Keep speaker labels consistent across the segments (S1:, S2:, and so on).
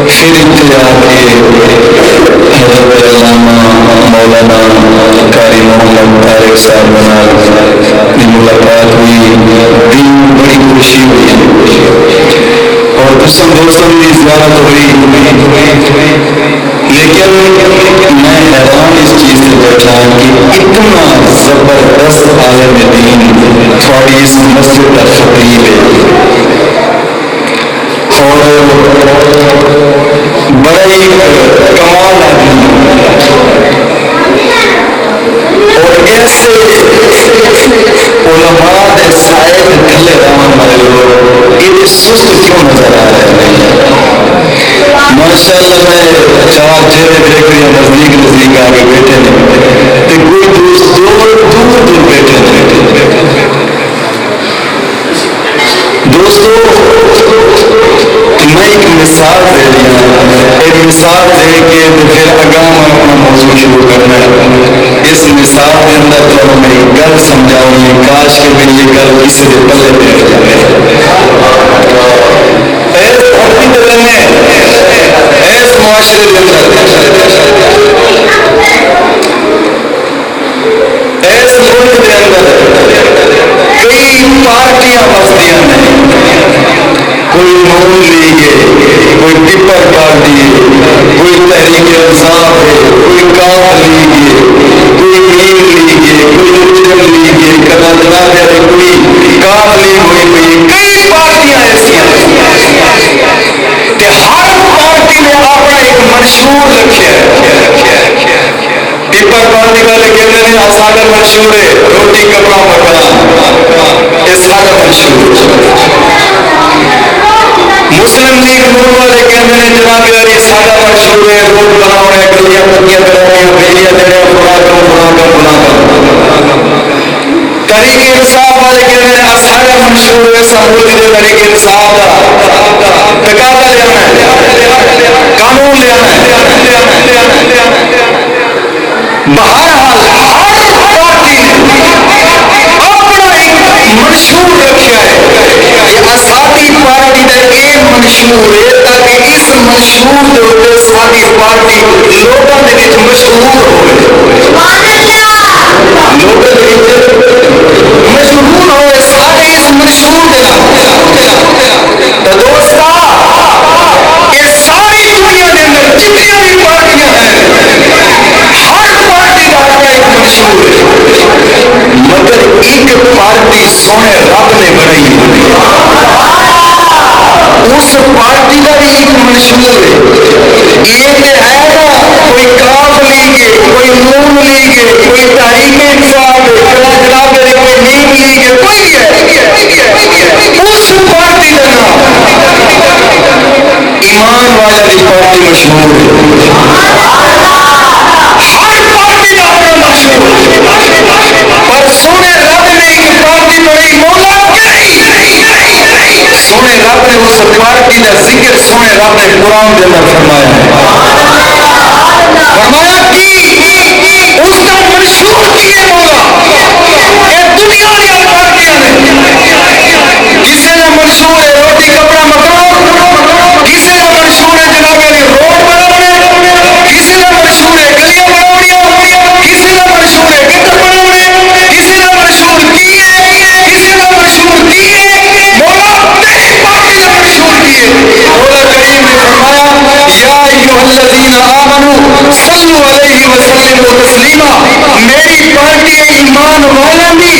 S1: پھر اتنے آ کے حضرت علامہ مولانا قاری محمد طارق صاحب کی ملاقات ہوئی، دل بڑی خوشی ہوئی اور کچھ دوستوں کی زیارت ہوئی، لیکن میں حیران اس چیز سے بیٹھا کہ اتنا زبردست عالم دین تھوڑی اس مسجد کا خطیب ہے اور بڑا ہی کمال آدمی اور ایسے علماء دے سائے تھلے رہن والے لوگ یہ سست کیوں نظر آ رہے ہیں؟ ماشاء اللہ میں چار چہرے دیکھ رہی ہوں نزدیک نزدیک آ کے بیٹھے ہیں، کوئی دوست دور دور بیٹھے ہیں۔ دوستو میں ایک مثال دے دیا، ایک مثال دے کے پھر اگاں میں اپنا موضوع شروع کرنا ہے۔ اس مثال کے اندر تو میں ایک گل سمجھاؤں گی، کاش کہ میں یہ گل کسی کے پلے بیٹھ جائے۔ ایس دھرتی کے لیے ایس معاشرے کے اندر ایس ملک کے اندر کئی پارٹیاں بسدیاں ہیں، کوئی نون لیگ ہے، کوئی پیپل پارٹی ہے، کوئی تحریک انصاف ہے، کوئی کاف لیگ ہے، کوئی نیم لیگ ہے، کوئی مسلم لیگ ہے، کنادرات ہے، کوئی کاف لیگ ہوئی ہوئی، کئی پارٹیاں ایسی ہیں کہ ہر پارٹی نے اپنا ایک منشور رکھا ہے۔ پیپل پارٹی والے کہتے ہیں سارا منشور ہے روٹی کپڑا مکان، یہ سارا منشور۔ مسلم لیگ نور والے کہتے ہیں جناب یاری سارا منشور ہے روڈ بناؤ ہے، گلیاں پتیاں کرانی، بجلیاں دینے، فلاں تحریک انصاف والے کہتے ہیں سارا منشور ہے سمول کے تحریک انصاف کا تقاضا لے آنا ہے، قانون لے آنا ہے۔ بہرحال ہر پارٹی نے اپنا ایک منشور رکھا ہے کہ ساری پارٹی کا یہ منشور ہے تاکہ اس منشور کے اوپر ساری پارٹی لوگوں کے مشہور ہوئے، مشہور ہوئے سارے اس منشور کے تو دوستا یہ ساری دنیا کے اندر جتنی بھی پارٹیاں ہیں ہر پارٹی کا اپنا ایک منشور ہے، مگر ایک پارٹی سونے رب نے بنائی، اس پارٹی کا بھی ایک منشور ہے۔ یہ ہے نا کوئی کاف لیگ ہے، کوئی نون لیگ ہے، کوئی تحریک انصاف ہے، جناب ہے کوئی نیم لیگ ہے، کوئی ہے اس پارٹی کا نام ایمان والا کی پارٹی مشہور ہے۔ ہر پارٹی کا اپنا مشہور ہے، پر سونے رب نے ایک پارٹی بنائی، مولا سونے رب نے اس پارٹی کا ذکر سونے رب نے قرآن کے اندر فرمایا کہ اس کا منشور کی ہے مولا یہ دنیا کی پارٹیاں نے، کسی کا منشور ہے روٹی کپڑا مکان، کسی کا منشور ہے جناب علی روڈ بنانے، کسی کا منشور ہے گلیاں بناؤ، کسی کا منشور ہے گٹر بنانے، کسی کا منشور کی ہے، کسی کا منشور کی ہے، مولا تیری پارٹی کا منشور کی ہے۔ مولا کریم نے فرمایا یا ایھا الذین آمنوا صلوا علیہ وسلموا تسلیما، میری پارٹی ایمان والا بھی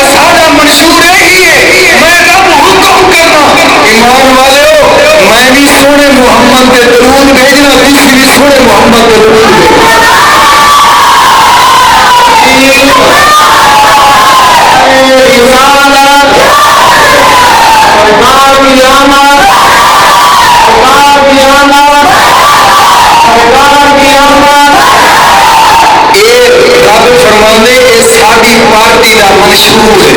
S1: سارا منشور ہی ہے، میں رب حکم کرنا ایمان والو میں بھی سونے محمد کے درود بھیجنا، تسی بھی سونے محمد کے درود رب فرماندے یہ ساری پارٹی کا منشور ہے،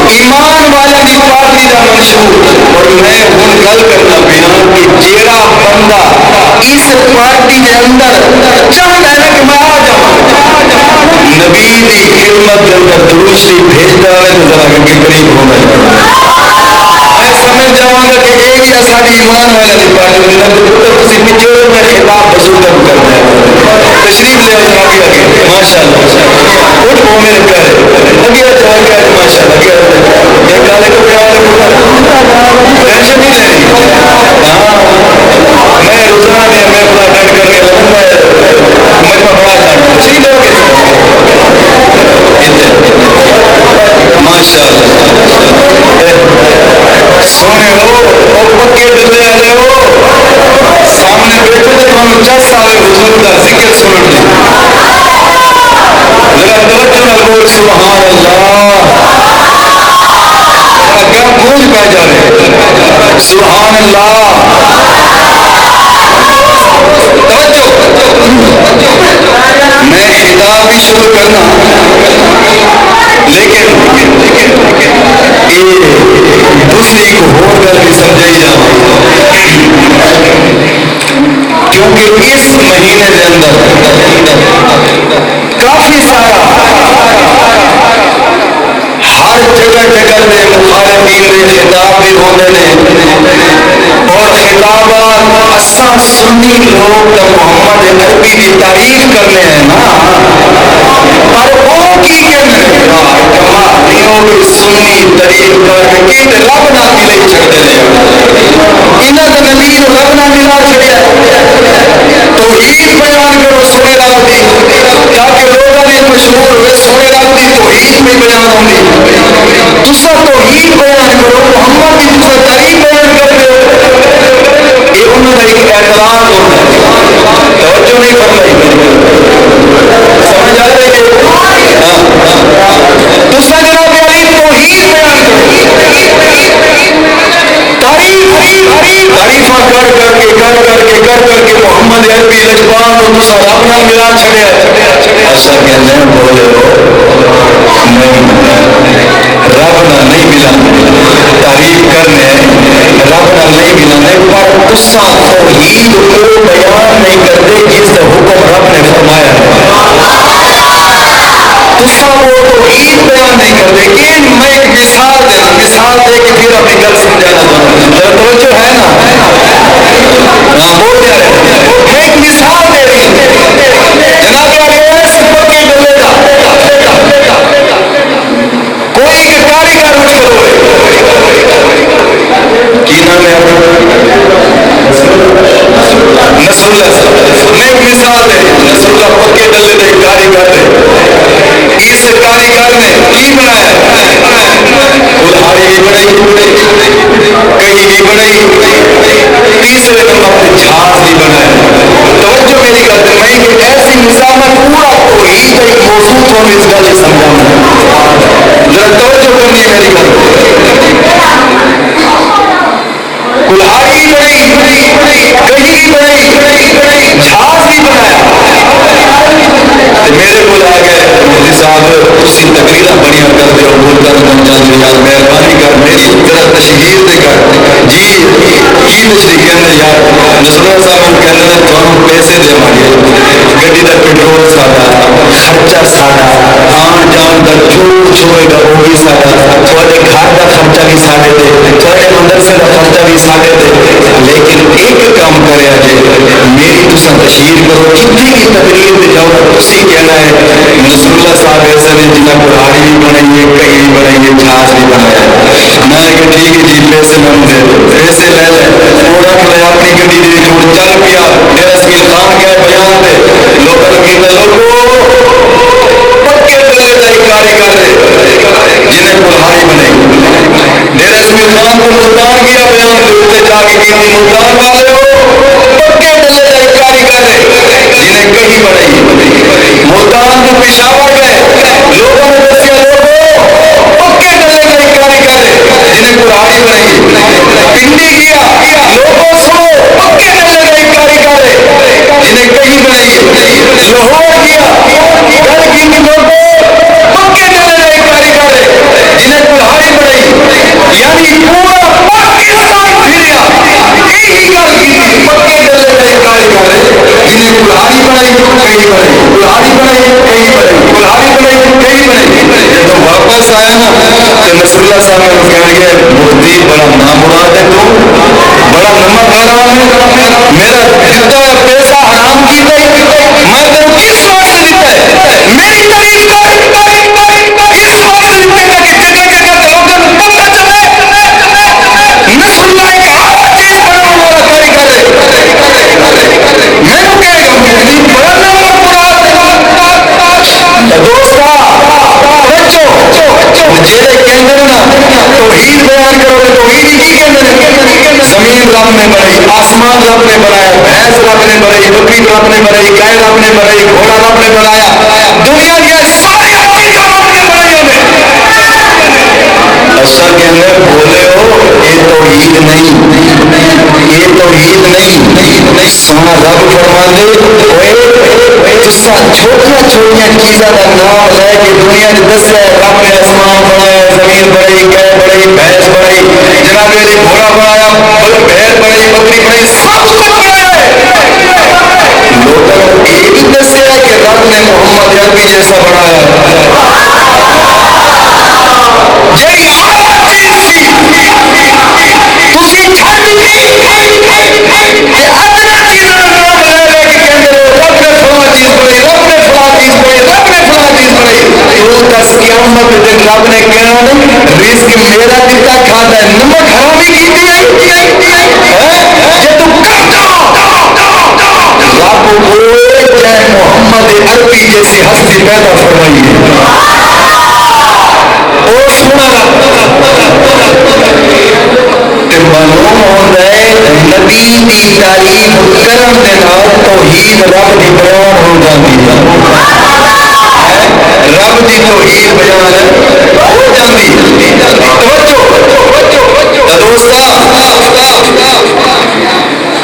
S1: ایمان والا کی پارٹی کا منشور۔ اور میں ہوں گل کرنا پیا کہ جیڑا بندہ اس پارٹی کے اندر چاہتا ہے کہ میں آ جاؤں نبی کی خدمت کے اندر درود شریف بھیجتا ہے تو ذرا کے قریب ہونا میں سمجھ جاؤں گا کہ یہ بھی ساری ایمان پیچھے میں خطاب بزرگوں کرنا ہے تشریف لے آئے آگے آگے ماشاء اللہ اٹھ وہ میرے پیارے اگے جا کے ماشاء اللہ اگے یہ کالے کپڑے والے ٹینشن نہیں لینی ہاں میں روزانہ میں اپنا اٹینڈ کر کے لگوں میں مجمع بڑا جانا تشریف لے آگے ماشاء اللہ سونے ہو اور پکے دلے والے ہو سامنے بیٹھے تھے ہم 10 سال حضور کا ذکر سنن دے ذرا توجہ نال بول سبحان اللہ کیا گونج پہ جا رہے سبحان اللہ توجہ میں خطاب بھی شروع کرنا لیکن یہ دوسری کو ہو کر بھی سمجھائی جاؤ کیونکہ اس مہینے کے اندر کافی سارا ہر جگہ جگہ میں مخالفین کے خطاب بھی ہوتے ہیں اور خطابات اساں سنی لوگ تو محمد عربی کی تعریف کرنے ہیں نا اور وہ کی کہنے سنی تعریف کر کے رب نہ ملے چھڑتے ہیں انہاں دے نبی نو رب نہ ملا چھڑیا توحید بیان کرو سونے رب دی تاکہ لوگوں نے مشہور ہوئے سونے رب دی توحید میں بیان ہوندی تسا توحید بیان کرو محمد کی تسا تعریف بیان کر دو یہ انہوں نے ایک اعتراض ہوتا ہے توجہ نہیں فرمائی سمجھ آ رہے کہ تسا جناب علی توحید بیان کرو تعریفاں کر کے محمد عربی لجبان کو تسا رب نال ملا چھڑیا ایسا کہنے بولے ہو نہیں رب نال نہیں ملانے تعریف کرنے رب نال نہیں ملانے پر تسا توحید کو بیان نہیں کرتے جس کا حکم رب نے فرمایا تسا وہ توحید بیان نہیں کرتے کہ میں ایک مثال دے کے پھر اپنی گل سمجھانا چاہتا ہوں توجہ ہے نا بول رہے میں ایک مثال دے رہی ہوں جناب ایسے پکے ڈلے گا کوئی ایک کاریگر اٹھ کر ہوئے کی نام ہے نصر اللہ میں ایک مثال دے نصر اللہ پکے ڈلے دے کاریگر دے اس کاریگر نے کی بنایا کلہاڑی بھی بنائی کئی بھی بنائی تیسرے نمبر پہ جہاز بھی بنایا توجہ میری کرتے میں ایک ایسی مثال میں پورا توحید ایک موضوع کو اس گل سمجھانا ذرا توجہ کرنی میری کرتے کلہاڑی بنائی کئی بھی بنائی جہاز بھی بنایا میرے کو آ گئے مفتی صاحب تسی تقریرا بڑیاں کر دے ہو بولتا بن جاتے یار مہربانی کر میری ذرا تشہیر دے کر جی کی تشریح کہنے یار نصراللہ صاحب کہنے نے تھانوں پیسے دے مانگے گڈی دا پیٹرول ساڈا خرچہ ساڈا آن جان دا جو کچھ ہوئے گا وہ بھی ساڈا تھوڑے گھر دا خرچہ بھی ساڈے دے تھوڑے مدرسے دا خرچہ بھی ساڈے دے لیکن ایک کام کریا جے میری تساں تشہیر کرو جتنی کی تقریر دے جاؤ تسی کہنا ہے نصراللہ صاحب ایسے نے جنہ کلہاڑی بھی بنائی ہے کئی بھی بنائی ہے جہاز بھی بنایا میں کہ ٹھیک ہے جی پیسے من دے پیسے لے لے وہ رکھ لے اپنی گڈی دی چھوڑ چل پیا میرا سمیل خان کیا بیان دے لوکل کہتے لوگو پکے ڈلے دے کاریگر دے جنہیں کلہاڑی بنائی میرا سمیل خان کو ملتان کیا بیان دے اتنے جا کے کہتی ملتان والے ہو پکے ڈلے دے کاریگر دے جنہیں کہیں بنائی ملتان کو پشاور گئے لوگوں نے دسیا لوگوں پکے ڈلے دے کاریگر دے جنہیں کلہاڑی بنائی پنڈی گیا لوگوں سنو پکے ڈلے دے کاریگر دے جنہیں کہیں بنائی لاہور گیا گل کی لوگوں پکے ڈلے دے کاریگر دے جنہیں کلہاڑی بنائی یعنی پورا پاکستان پھریا یہی گل کی پکے ڈلے دے کاریگر دے جنہیں کلہاڑی بنائی کہیں بنائی کلہاڑی بنائی کہیں بنائی کلہاڑی بنائی کہیں بنائی جب واپس آیا نا تو نصراللہ صاحب کو کہنے گے مفتی بڑا نامراد ہے تو بڑا نمک والا ہے دیتا ہے پیسہ حرام کی میں تینوں کس واسطے دیتا ہے میری تعریف کر اس واسطے دیتے گا کہ جگہ جگہ لوگوں کو پتہ چلے نصر اللہ ایک آبا چیز بنانے والا کاریگر ہے میں نے کہے گا مجھے بڑھانے والا دوستا بچو جیرے کہندے نا توحید بیان کرو گے توحید ہی کی کہندے زمین رب نے بنائی آسمان رب نے بنایا بھینس رب نے بنائی بکری رب نے بنائی گائے رب نے بنائی گھوڑا رب نے بنایا دنیا کی ساری چیزیں رب نے بنائی اچھا کہندے بولے ہو یہ توحید نہیں یہ توحید نہیں سونا رب فرماندے اوئے تسا چھوٹیاں چھوٹیاں چیزاں دا نام لے کے دنیا وچ دسیا رب نے آسمان بنایا زمین بنائی گائے بنائی بھینس بنائی جناب علی گھوڑا بنایا بھیڑ بنائی بکری بنائی سب کچھ بنایا لوگوں کو یہ بھی دسیا کہ رب نے محمد عربی جیسا بنایا جی آپ چیز سی تسی چھڈ دی ادنا چیزاں دا نام لے لے کے کہندے رب نے فلاں چیز بنائی رب نے فلاں چیز بنائی رب نے فلاں چیز بنائی تو دس قیامت دن رب نے کہنا رزق میرا دیتا کھاتا ہے نمک حرامی کیتی ہے جے تو کرتا رب ہوئے جائے محمد عربی جیسی ہستی پیدا فرمائی او سنا تے معلوم ہوتا ہے نبی دی تعریف کرن دے نال توحید رب دی بیان ہو جاندی ہے رب دی توحید بیان ہو جاندی توجہ دوستا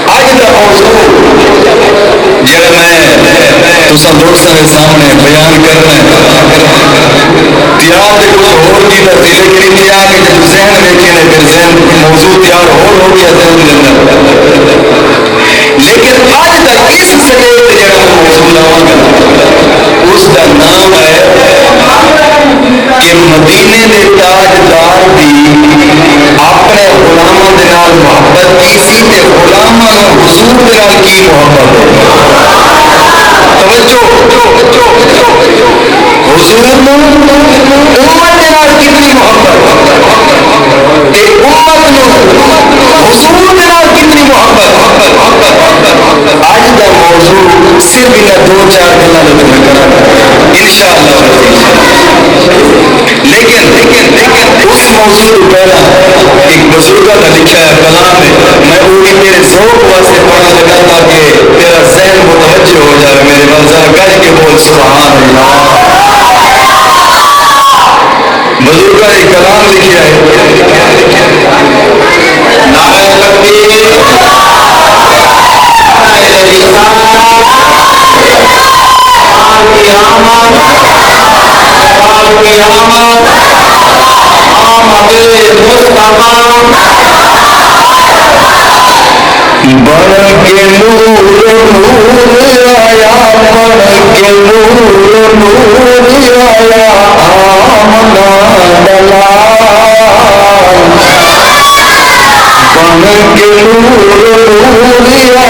S1: اج دا موضوع جڑا میں تساں دوستاں دے سامنے بیان کرنا تیار تے کچھ ہور کی تے لیکن تیار کے جب ذہن ویکھے نے پھر ذہن موضوع تیار ہو گیا ذہن دے اندر لیکن اج دا اس سٹیج تے جڑا موضوع لاواں گا اس دا نام ہے کہ مدینے دے تاجدار دی اپنے غلاماں دے نال محبت کی سی تے غلاماں نوں حضور دے نال کی محبت توجہ حضور نوں امت دے نال کتنی محبت تے امت نوں حضور دے نال کتنی محبت اج دا موضوع صرف انہاں دو چار گلاں دے ذکر کراں انشاءاللہ لیکن اس موضوع کو پہلا ایک بزرگہ کا لکھا ہے کلام ہے میں وہ بھی تیرے ذوق واسطے پڑھا لگا تاکہ تیرا ذہن متوجہ ہو جائے میرے منظر گج کے بول سبحان اللہ بزرگہ ایک کلام لکھا ہے نعرہ تکبیر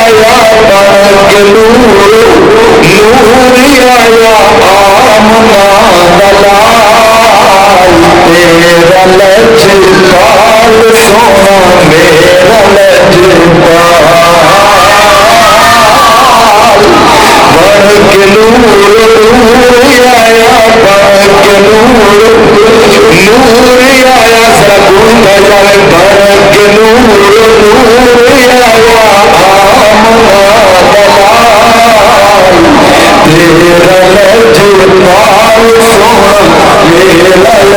S1: بڑھ کے نور آیا بڑھ کے نور آیا آمنا دلال بڑھ کے نور آیا بڑھ کے نور آیا آمنا دلال تیرا لجپال سونا میرا لجپال بڑھ کے نور آیا بڑھ کے نور آیا ذرا گونگا جائے بڑھ کے نور آیا آمنا دلال تیرا لجپال سونا میرا لجپال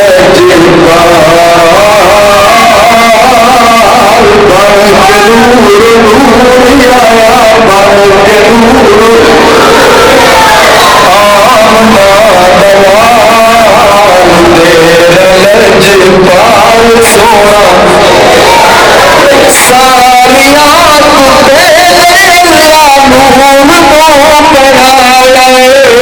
S1: بڑھ کے نور آیا بڑھ کے نور آمنا دلال تیرا لجپال سونا ساریاں تو تیرے لانون کو پڑھایا ساریاں تو تیرے لانون کو پڑھایا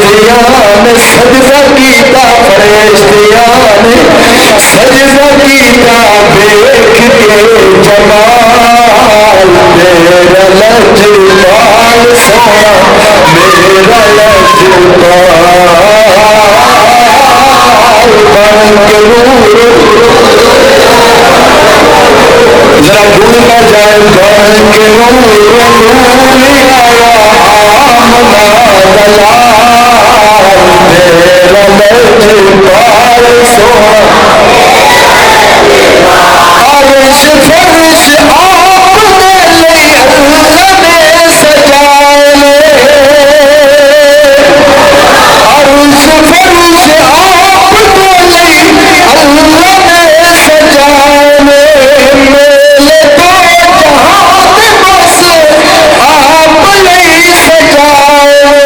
S1: فرشتیاں نے سجدہ کیتا فرشتیاں نے سجدہ کیتا دیکھ کے جمال میرا لجپال سونا میرا لجپال بن کے ذرا گھوم کر جائے بن کے نور آیا آمنا دلال میرا لجپال سونا عرش فرش آپ دے لئی اللہ نے سجائے عرش فرش آپ دے لئی اللہ نے سجائے میلے تو جہاں بس آپ لئی سجائے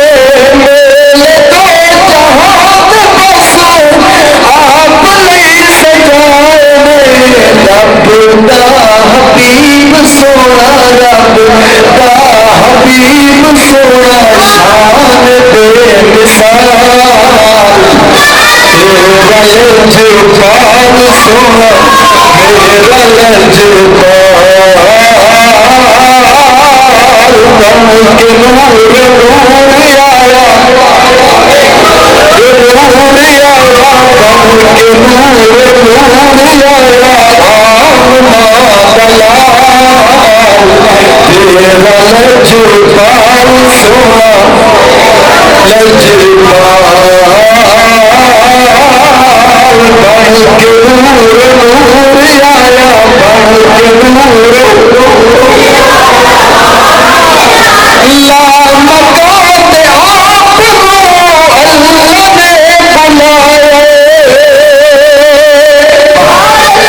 S1: میلے تو جہاں بس آپ لئی سجائے رب دا حبیب سونا رب دا حبیب سونا شان بے مثال میرا لجپال سونا میرا لجپال بن کے نور نور آیا نور آیا بن کے نور نور آیا آمنا دلال میرا لجپال سونا لجپال بن کے نور نور آیا بن کے نور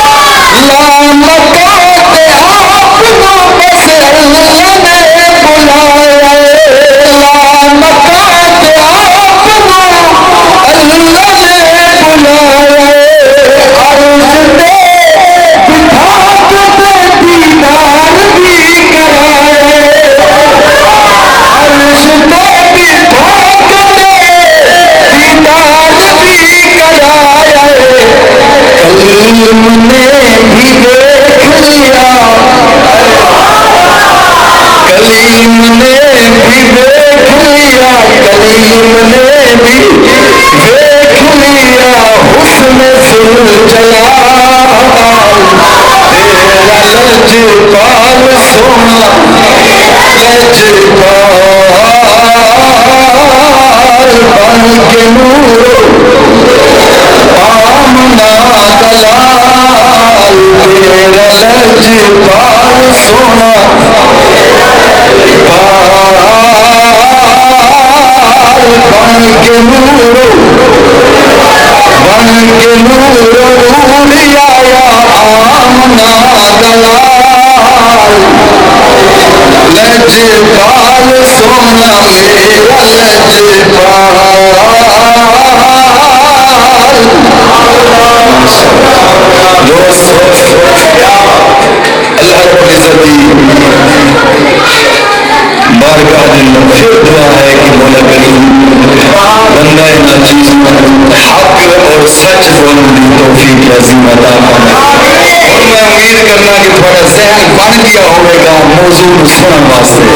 S1: لا مکان آپ کو اللہ نے بلایا لا مکان آپ کو بس اللہ نے بلایا لا مکان آپ کو اللہ نے بلایا عرض دے بٹھا کے دیدار بھی کرایا عرش پہ بٹھا کے دیدار بھی کرایا کلیم نے بھی دیکھ لیا کلیم نے بھی دیکھ لیا کلیم نے بھی دیکھ لیا حسن ذوالجلال میرا لجپال سونا لجپال بن کے نور آمنا دلال میرا لجپال سونا بن کے نور آیا آمنا دلال لجپال سونا میرا لجپال اللہ رب العزت بارگاہ میں پھر دعا ہے کہ مولا کریم بندہ ناچیز حق اور سچ بولنے کی توفیق عظیم عطا فرمائے اور میں امید کرنا کہ تھوڑا ذہن بن گیا ہوئے گا موضوع سنن واسطے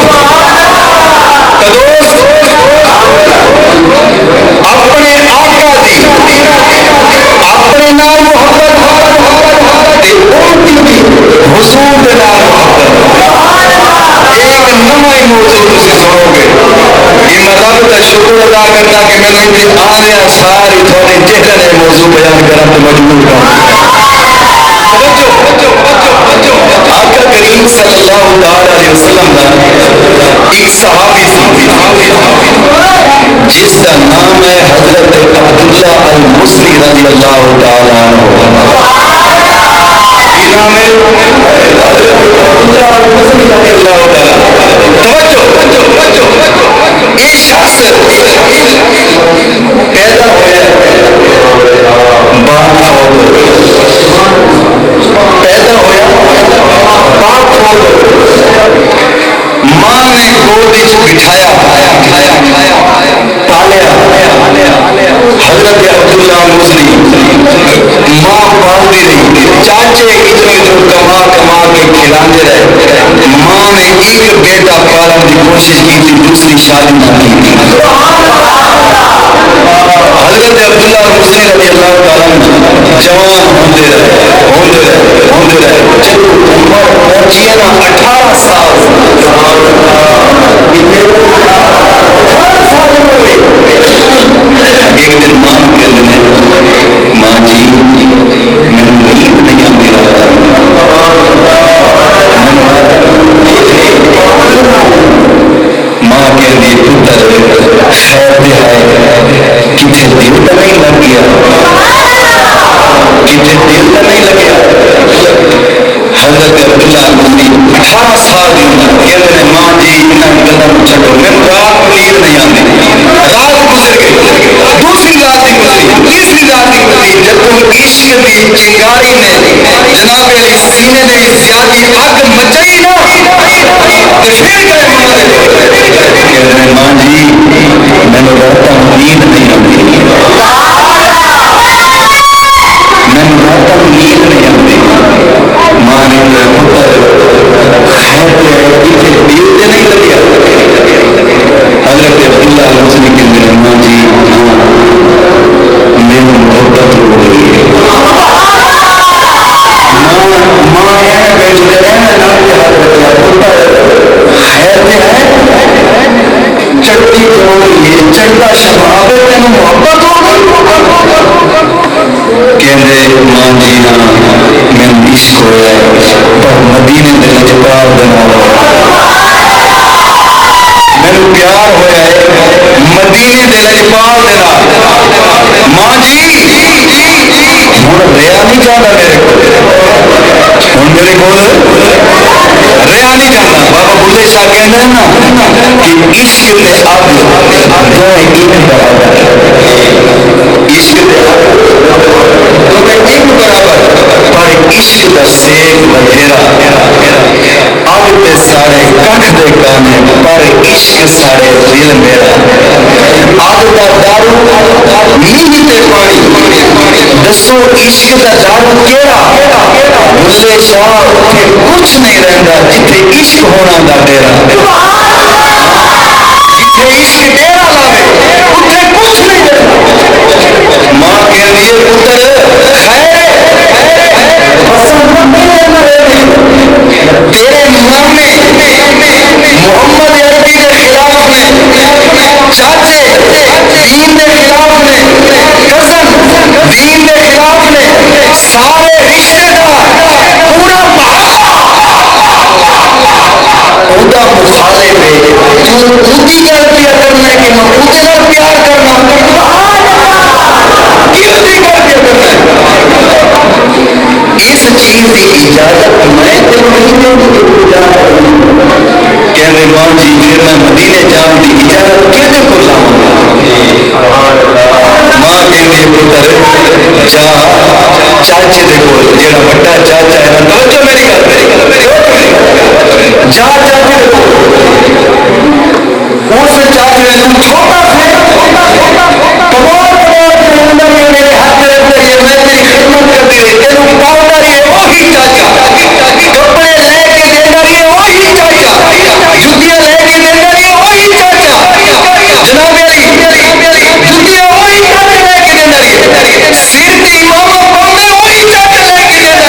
S1: دوست اپنے آقا دی اپنے نال محبت حضور دے نال محبت ایک نواں موضوع تسی سنو گے یہ مطلب کا شکر ادا کرتا کہ میں نے آنے ساری تھوڑی چہرے نے موضوع بیان کرنا تو مجبور کروں آقا کریم صلی اللہ علیہ وسلم کا ایک صحابی جس کا نام ہے حضرت عبداللہ المصری رضی اللہ تعالیٰ عنہ یہ نام ہے حضرت عبداللہ المصری رضی اللہ تعالیٰ توجہ یہ شخص پیدا ہویا باپ پیدا ہویا باپ ماں نے گود بٹھایا پالیا عبداللہ مسلم ماں پالتی رہی، چاچے ادھر ادھر کما کما کے کھلاتے رہے، ماں نے ایک بیٹا پالنے کی کوشش کی تھی، دوسری شادی نہ کی تھی۔ حضرت عبداللہ مسلم رضی اللہ تعالیٰ جوان ہوتے رہے جب عمر پہنچی ہے نا 18 سال، ایک دن ماں کہتے ہیں ماں جی میں نیند نہیں آتی رہا، ماں کہتی پتر خیر ہے کتنے دل تو نہیں لگ گیا، کتنے دل تو نہیں لگیا۔ حضرت عبداللہ مسلم 18 سال کی عمر کہتے ہیں ماں جی انہیں گلا چھوڑو، میں رات نیند نہیں آتی، رات گزر گئی، دوسری رات بھی گزری، تیسری رات بھی گزری، جب تم عشق کی چنگاری نے جناب علی سینے نے زیادہ آگ مچائی نا، تو پھر گئے ماں نے کہتے ہیں ماں جی میں نے رات نیند نہیں آتی، میں نے رات نیند نہیں آتی۔ ماں نے کہا پتر خیر تو ہے کتنے دل سے نہیں لگیا۔ حضرت عبداللہ مسلم کے میرے ماں جی ہاں میری محبت ہو گئی ہے، ماں ہے بیٹھتے رہنا نام کے ہاتھ رکھا پتر خیر تو ہے چڑھتی جوانی یہ چڑھتا شباب تینوں محبت ہو گئی۔ کہندے ماں جی ہاں میں عشق ہویا ہے پر مدینے دے لجپال بنا میرے پیار ہویا ہے مدینے دے لجپال دینا۔ ماں جی ہوں ریا نہیں چاہتا میرے کو، ہوں میرے کو ریا نہیں چاہتا۔ بابا بلے شاہ کہتے ہیں نا کہ عشق دے اب دو ایک برابر، عشق دے اب دو ایک برابر، پر عشق دا سیک بتھیرا، اب تے سارے ککھ دے کانے پر عشق سارے دل میرا، اب دا دارو نیند تے پانی دسو عشق دا دارو کیڑا، بلے شاہ اتنے کچھ نہیں رہندا جتھے عشق ہونا دا ڈیرا، جتھے عشق ڈیرا لاوے اتنے کچھ نہیں رہندا۔ ماں کہہ رہی ہے پتر خیر تیرے مامے محمد عربی کے خلاف نے، چاچے دین کے خلاف نے، کزن دین کے خلاف نے، سارے رشتے دار پورا اودا مخالف ہے، تو اودی گل پیا کرنا کہ میں اودے نال پیار کرنا، کیوں دی گل پیا کرنا اس چیز کی اجازت میں تینوں نہیں دوں گی۔ کہنے ماں جی پھر میں مدینے جان کی اجازت کہنے کو لاؤں گا؟ ماں کہنے پتر جا چاچے دے کو جڑا بڑا چاچا ہے نا توجہ میری گل جا چاچے دے کو اس چاچے نے چھوٹا سے کمال کے اندر میرے ہاتھ میں رکھ یہ میں تیری خدمت کرتی رہی تینوں پاؤڈر یہ وہی چاچا، کپڑے لے کے دینا یہ وہی چاچا، جتیاں لے کے دینا یہ وہی چاچا، جناب علی جتیاں وہی چاچا لے کے دینا سر کی امامہ پاؤڈر وہی چاچا لے کے دینا۔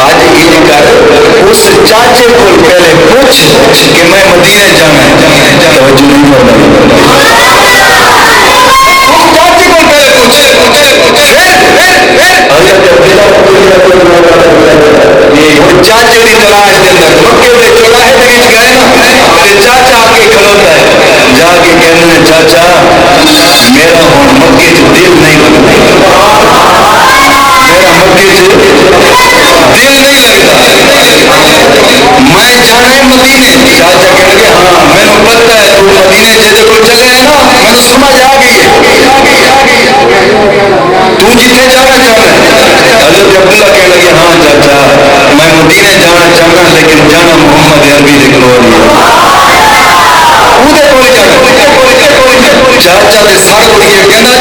S1: آج یہ کر اس چاچے کو پہلے پوچھ کہ میں مدینے جانا ہے، توجہ نہیں کرنا، چاچے کو پہلے پوچھ چاچے کی تلاش کے اندر مکے کے چوراہے کے وچ گئے نا چاچا آ کے کھلوتا ہے، جا کے کہتے ہیں چاچا میرا ہوں مکے چ دل نہیں لگتا، میرا مکے چ دل نہیں لگتا، میں جانے مدینے۔ چاچا کہہ گیا ہاں میں نے پتا ہے تو مدینے جیسے کو چلے ہیں نا میں نے سمجھ آ گئی ہے تو جتنے جانا چاہتا ہے۔ حضرت عبداللہ کہنے لگے ہاں چاچا میں مدینے جانا چاہتا لیکن جانا محمد عربی دے کول نہیں، چاچا دے سر اٹھیے کہنا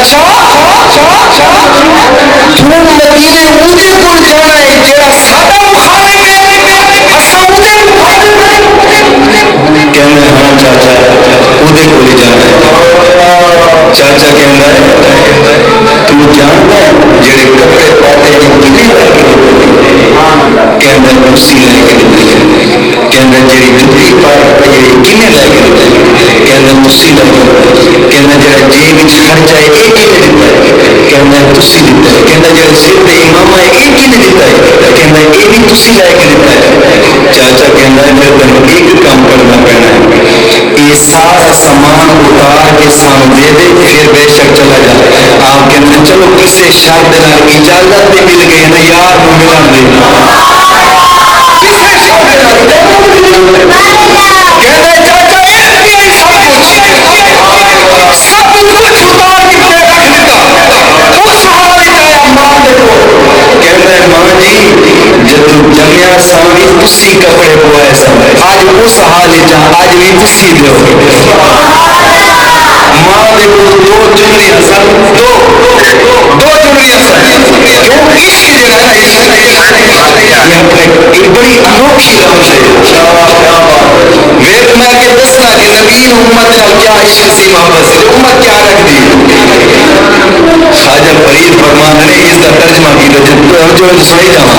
S1: تو مدینے مجھے کول جانا ہے جڑا ساڈا مخالف ہے اساں اودے کہنا ہاں چاچا اودے کول جانا ہے چاچا کہندا ہے تو جاندا ہے جڑے کپڑے پاتے ہیں کنے کہندا اسی لے کے کہندا جڑی جُتی پائی کنے لے کے کہندا اسی لے کہندا جڑا جیب وچ خرچہ ہے اے کنے دتا ہے کہندا تسی دتا ہے کہندا جڑا سر تے امام ہے اے کنے دتا ہے کہندا اے بھی تسی لے کے دتا ہے چاچا کہندا ہے پھر تینوں ایک کام کرنا پینا ہے یہ سارا سامان اتار کے سانو دے دے پھر بے شک چلا جا آپ کہندے چلو کسے شرط نال اجازت تے مل گئی نا یار نو ملن دے کسے شرط نال کہندے چاچا سب کچھ اتار کے رکھ دیتا اس حال آیا ماں دے کو کہندا ہے ماں جی جدوں جمیا سامی تسی کپڑے پوائے سن اج اس حال جا اج بھی تسی دیو ماں دے کو دو چمڑیاں سن دو چمڑیاں سن کیوں عشق جڑا ہے یہ بڑی انوکھی لفظ ہے ویٹ میں کہ دسنا کہ نبی امت کا کیا عشق سی محبت سے امت کیا رکھ دی خواجہ فرید فرمان نے اس کا ترجمہ کیا جو سنائی جاواں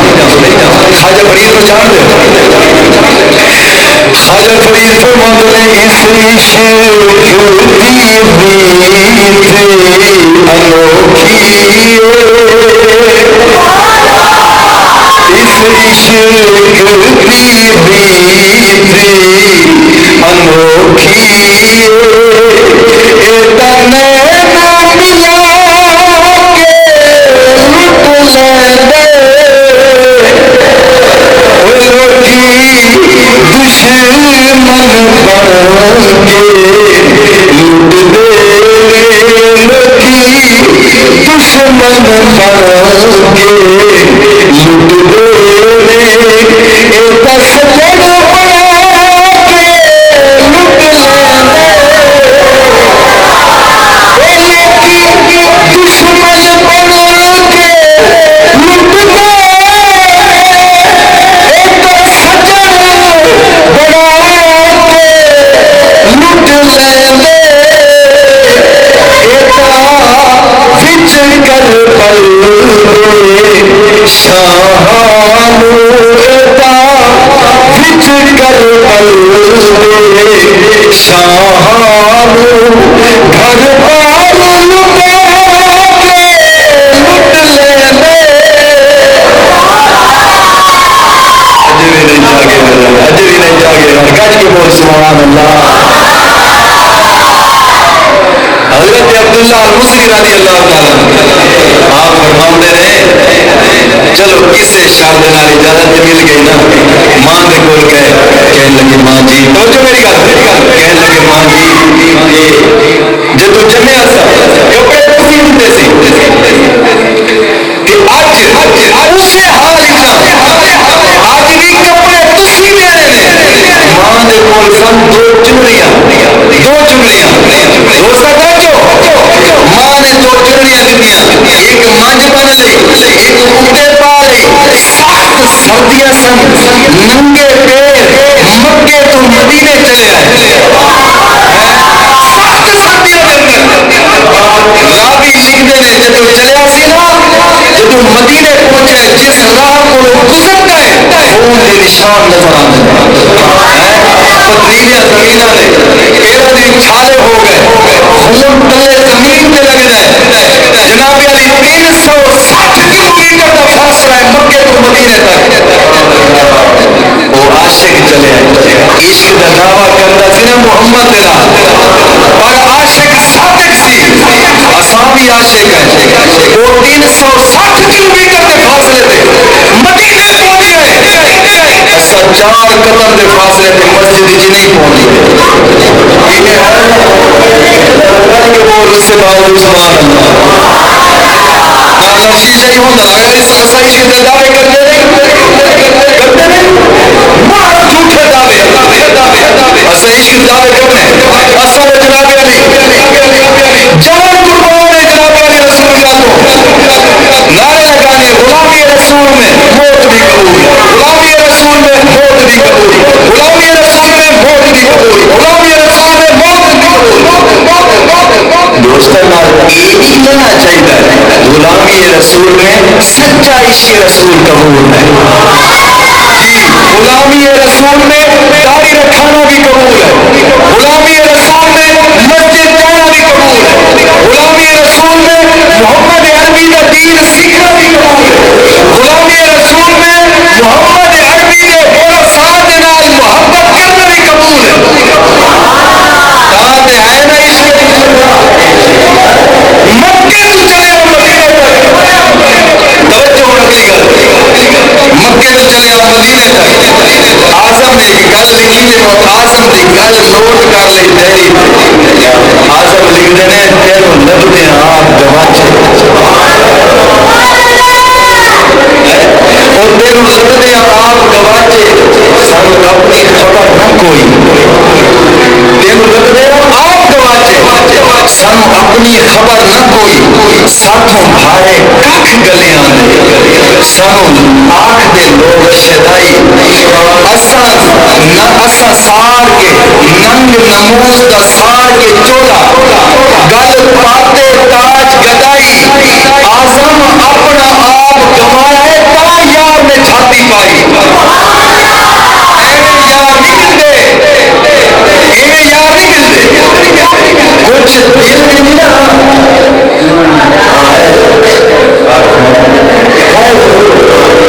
S1: خواجہ فرید کو جان دے خواجہ فرید فرمان نے اس عشق کی انوکھی اس عشق کی انوکھی اتنے رضی اللہ تعالیٰ آپ فرماتے رہے چلو کسے شرط نال اجازت مل گئی نا ماں دے کول گئے کہنے لگے ماں جی توجہ میری گل کہنے لگے ماں جی جدو جمیا سا کپڑے تسی دتے سی تے اج اسے حال اج بھی کپڑے تسی میرے نے ماں دے کول سن دو چمڑیاں دوستا توجہ ماں نے دو چمڑیاں دتیاں ایک منج بن لئی ایک اوپر پا لئی سخت سردیاں سن ننگے پیر مکے تو مدینے چلے آئے سخت سردیاں دے رابی لکھتے نے جدو چلیا سی نا جدو مدینے پہنچے جس راہ کو گزر گئے خون دے نشان نظر آتے پتلیاں زمیناں نے پیروں دی چھالے ہو گئے خون تلے زمین تے لگ جائے جناب علی 360 کلومیٹر کا فاصلہ ہے مکے تو مدینے تک وہ عاشق چلے عشق کا دعویٰ کرتا سی نا محمد دے نال پر عاشق صادق سی اساں بھی عاشق ہیں وہ 360 کلومیٹر کے فاصلے تے مدینے پہنچ گئے اساں 4 قدم کے فاصلے تے مسجد وچ نہیں پہنچے کہ وہ رسے باہر سبحان اللہ نہ شیشہ ہی ہوتا اگر اساں عشق دے دعوے کرتے نہیں مارا جھوٹے دعوے اساں عشق دعوے کرتے اساں جناب علی غلامی رسول میں سچا عشق رسول قبول ہے. غلامی رسول میں داڑھی رکھانا بھی قبول ہے. غلامی رسول میں مسجد جانا بھی قبول ہے. غلامی رسول میں محمد عربی کا دین سیکھنا بھی قبول ہے. غلامی رسول میں محمد عربی کے ورثاء کے نال محبت کرنا بھی قبول ہے. ہے نا عشق مکے تو چلے ہو مدینے تک. توجہ اگلی گل مکے تو چلے ہو مدینے تک. آزم نے ایک گل لکھی ہے اور آزم کی گل نوٹ کر لی ڈائری. آزم لکھتے ہیں تینوں لبتے آپ گواچے اور تینوں لبتے آپ گواچے سن اپنی خبر نہ کوئی. تینوں لبتے آپ گواچے سن اپنی خبر نہ کوئی. ساتھوں بھارے کھ گلے آنے سنوں آنکھ دے لوگ شدائی اساں سار کے ننگ نموز دا سار کے چولا گل پاتے تاج گدائی. آزم اپنا آپ گوایا ہے تا یار نے چھاتی پائی. یار نہیں ملتے کچھ دل نہیں نا.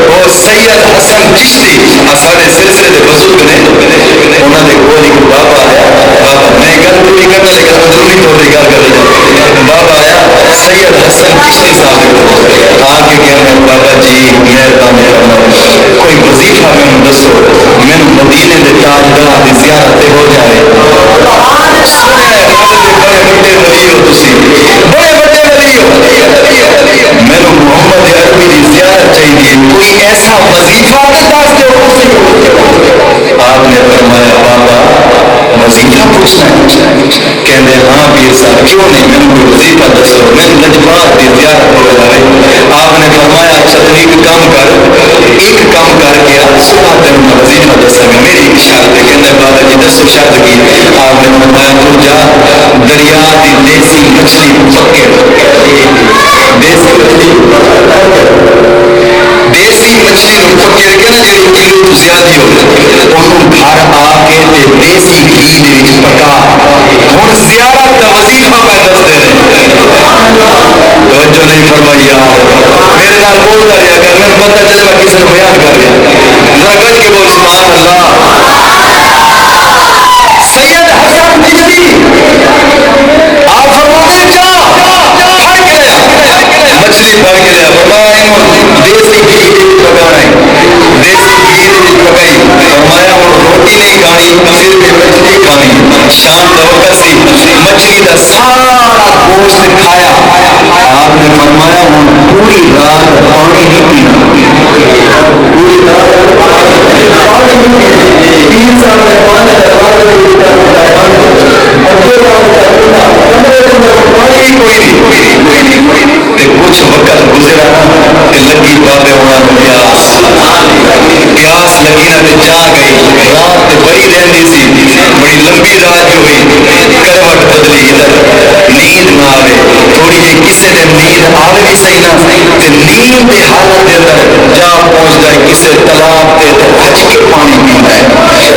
S1: وہ سید حسن چشتی سارے سلسلے کے بزرگ نے انہوں نے کوئی بابا آیا. بابا میں گل پوری کرنا لیکن اندرونی طور پر گل کر رہا. بابا آیا سید حسن چشتی صاحب آ کے کہنا بابا جی مہربانی کوئی وظیفہ میں دسو میں مدینے کے تاجدار کی زیارت ہو جائے. بڑے بڑے ولی ہو تسی بڑے بڑے ولی ہو میں محمد عربی کی زیارت چاہیے کوئی ایسا وظیفہ دس دو. آپ نے فرمایا بابا وظیفہ پوچھنا ہے. کہنے ہاں پیر صاحب کیوں نہیں میں کوئی وظیفہ دسو میں نجبات کی زیارت ہو جائے. آپ نے فرمایا اچھا تو ایک کام کر کے صبح تین میں وظیفہ دسا گا میری ایک شرط ہے. کہنے بابا جی دسو شرط کی. آپ نے فرمایا تو جا دریا کی دیسی مچھلی پکڑ. دیسی مچھلی نو پکڑ کے نا جی کلو تو زیادہ ہو انہوں گھر آ کے دیسی گھی دے پکا. ہوں زیارت کا وظیفہ پہ دستے ہیں. توجہ نہیں فرمائی یار میرے نال بولتا رہا کر میں پتہ چلے میں کسی کو بیان کر رہا. ذرا گج کے بول سبحان اللہ. سید حسن چشتی آپ فرماتے جا پھڑ کے لیا مچھلی پھڑ کے لیا. فرمایا دیسی گھی پکانا ہے. دیسی گھی پکائی. فرمایا ہوں روٹی نہیں کھانی صرف مچھلی کھانی. شام کا وقت سی مچھلی کا سارا گوشت کھایا. آپ نے فرمایا ہوں پوری رات پانی نہیں پینا. پوری رات پانی نہیں پینا. 3 سال میں پانی کچھ وقت گزرا کہ لگی بابے ہونا پیاس لگی نہ جا گئی. رات بڑی رہتی سی بڑی لمبی رات جو ہوئی کروٹ بدلی ادھر نیند نہ آئے. تھوڑی جی کسی نے نیند آئے بھی صحیح نہ نیند کی حالت کے اندر جا پہنچ جائے کسی تالاب کے ہچ کے پانی پینا ہے.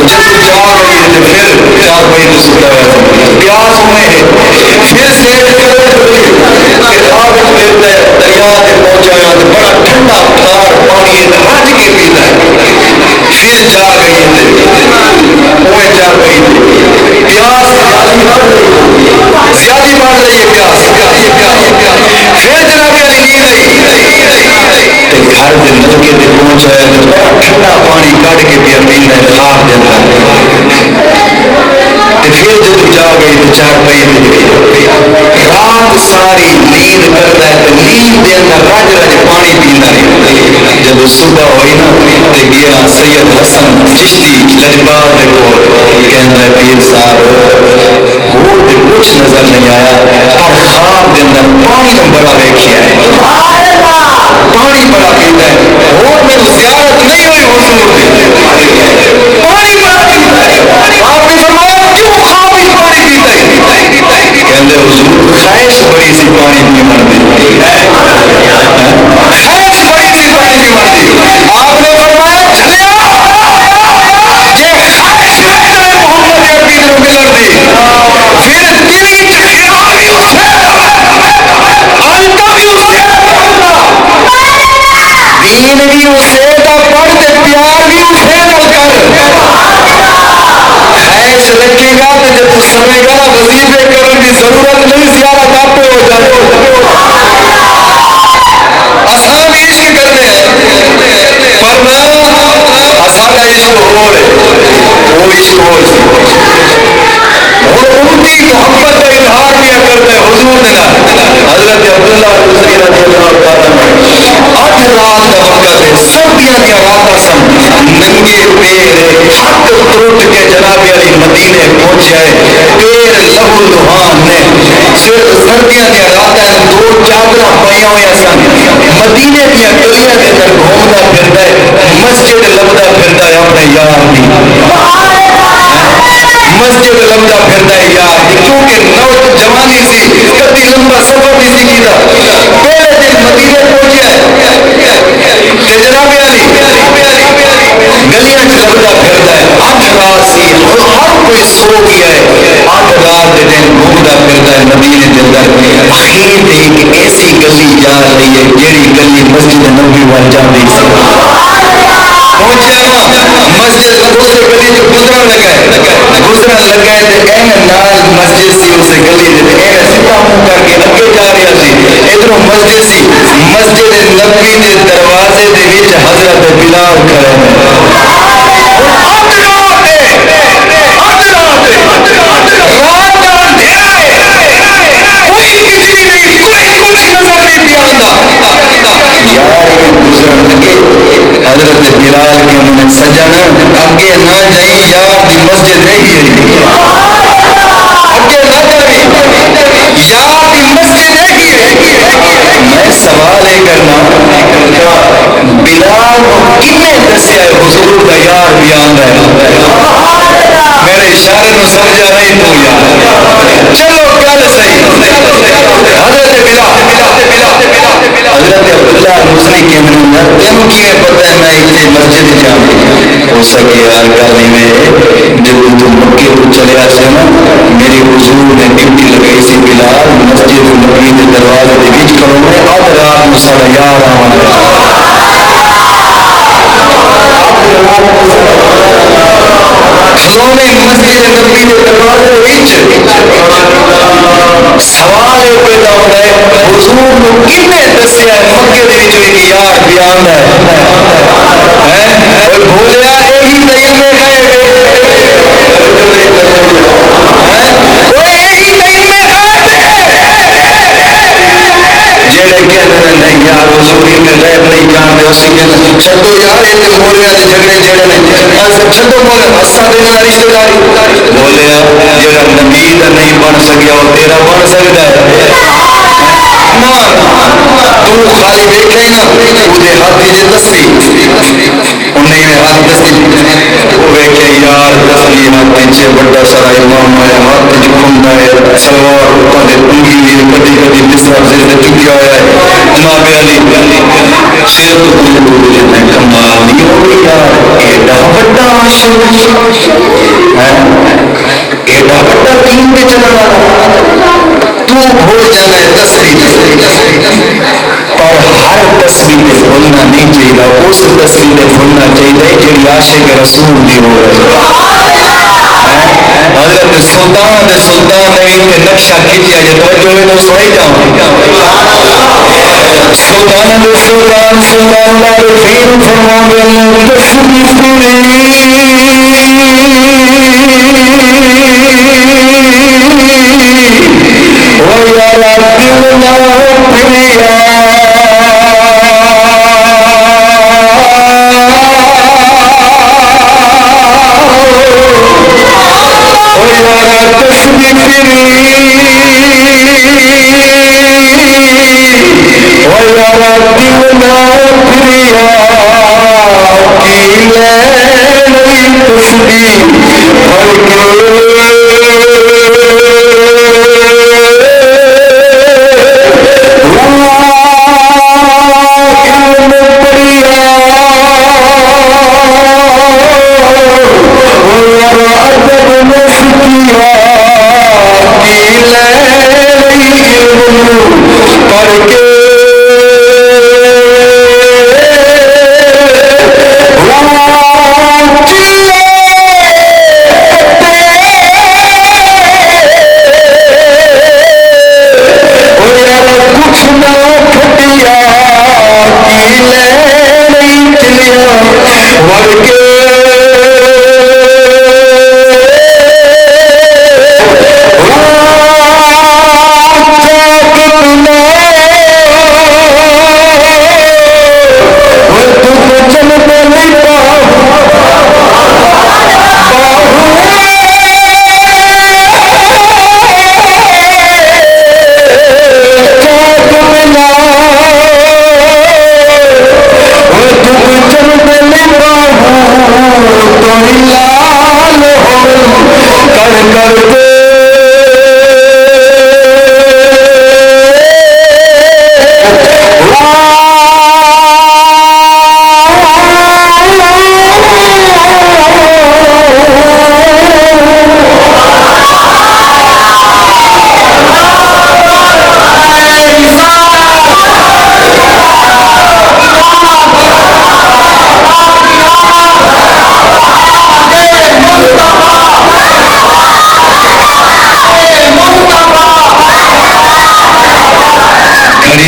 S1: جب جا گئی ہے پھر 4 بجے تو ستا ہوا پیاس ہوئے پھر سے دریا سے پہنچایا بڑا ٹھنڈا کھار پانی رج کے پیتا ہے. پھر جا گئی وہ جا گئی پیاس زیادہ بڑھ رہی ہے. پیاس پھر جناب علی نیند آئی گھر کے نلکے سے پہنچایا بڑا ٹھنڈا پانی کٹ کے پیا پینا ہے. خار دینا پھر جب جا گئی تو 4 بجے رات ساری نیند کرتا ہے تو نیند کے اندر رج رج پانی پینا ہے. جب صبح ہوئی نا تو گیا سید حسن چشتی لجبال کو کہنا ہے پیر صاحب وہ کچھ نظر نہیں آیا پر خواب کے اندر پانی بڑا دیکھا ہے. پانی بڑا پیتا ہے. وہ میری زیارت نہیں ہوئی حضور پانی بڑا پیتا ہے. آپ نے فرمایا کیوں خواب ہی پانی پیتا ہے. کہتے حضور خواہش بڑی سی پانی پینے کی ضرورت نہیں زیارت آپ پہ ہو جائے. آسان عشق کرتے ہیں پر نہ آسان عشق ہو رہے وہ عشق ہو رہے اور ان کی محبت کا اظہار کیا کرتے ہیں حضور نے. حضرت عبداللہ رضی اللہ تعالیٰ عنہ 8 رات کا وقت ہے, سردیاں کی راتاں سن, ننگے پیر ہاتھ ٹوٹ کے جناب علی مدینے پہنچے, پیر لہو لہان نے, سردیاں کی راتاں 2 چادراں پائیاں ہوئی سن, مدینے کی گلیاں کے اندر گھومتا پھرتا ہے, مسجد لبدا پھرتا ہے اپنے یار کی, مسجد لمبا پھرتا ہے یار, کیونکہ نوجوانی سی کبھی لمبا سفر نہیں سی کیتا. پہلے دن مدینے پہنچے تے جناب علی گلیاں چ لمبا پھرتا ہے. 8 رات سی, ہر کوئی سو گیا ہے, 8 رات دے دن گھومتا پھرتا ہے مدینے کے اندر. اخیر ایک ایسی گلی جا رہی ہے جیڑی گلی مسجد نبوی وال جاندی سی. پہنچے نا مسجد اسے گلی جو گزرن لگا ہے تے این نال مسجد سی اسے گلی دے این سیدھا منہ کر کے اگے جا رہا سی. ادھروں مسجد سی, مسجد نبوی دے دروازے دے وچ حضرت بلال کھڑے ہیں. حضرت بلال کے انہوں نے سجن اگے نہ جائیں یار دی مسجد نہیں ہے, اگے نہ جائیں یار دی مسجد نہیں ہے. میں سوال یہ کرنا بلال کنے دسیا ہے حضور کا یار بھی آندا ہے؟ میرے اشارے نو سمجھا نہیں تو یار چلو گل صحیح. حضرت بلال حضرت عبداللہ مسلم کے منہ تینوں کی پتہ ہے میں اتنے مسجد جانے ہو سکے یار گل میں جب تو مکے کو چلے آسے نا میری حضور نے ڈیوٹی لگائی سی بلال مسجد نبوی کے دروازے کے بیچ کرو میں اب رات میں سارا یار آواں کھلونے مسجد نبوی کے دروازے بیچ سوال یہ پیدا ہوتا ہے حضور کو کنے دسیا ہے مکے دے وچ ایک یار بیان ہے اور بولیا یہی نہیں میں گئے جڑے کہتے ہیں نہیں یار حضور میں غیب نہیں جانتے اسی کہتے ہیں چھڈو یار یہ مولویاں دے جھگڑے جڑے نے چھڈو مول اساں دے نال رشتہ داری بولیا جڑا نبی دا نہیں بن سکیا وہ تیرا بن سکتا ہے نا تو خالی ویکھے نا اودے ہاتھ وچ دسی انہیں ہاتھ دسی وہ ویکھے یار دسی ہاتھ وچ بڑا سارا امام ہے ہاتھ وچ کھندا ہے سلوار اوپر دے انگلی وچ کدی کدی مصرف سے چکیا ہوا ہے جناب علی سر تو بولے میں کمال نہیں ہو یار ایڈا بڑا عاشق ہے ایڈا بڑا دین پہ چلنے والا تو بھول جانا ہے تصویر اور ہر تصویر پہ بھولنا نہیں چاہیے اس تصویر پہ بھولنا چاہیے جو عاشق رسول بھی ہو رہے حضرت سلطان نے ایک نقشہ کھینچا جو توجہ میں تو سوئی جاؤں سلطان فیر فرمانے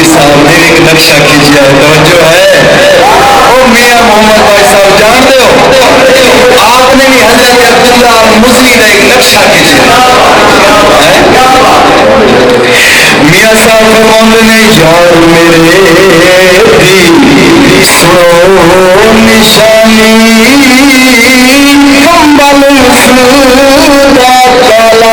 S1: مفتی صاحب نے ایک نقشہ کھینچا ہے, توجہ ہے. او میاں محمد بھائی صاحب جانتے ہو آپ نے بھی حضرت عبداللہ مزنی کا ایک نقشہ کھینچا. میاں صاحب فرماتے ہیں یار میرے دی سنو نشانی کمبل فرودا کالا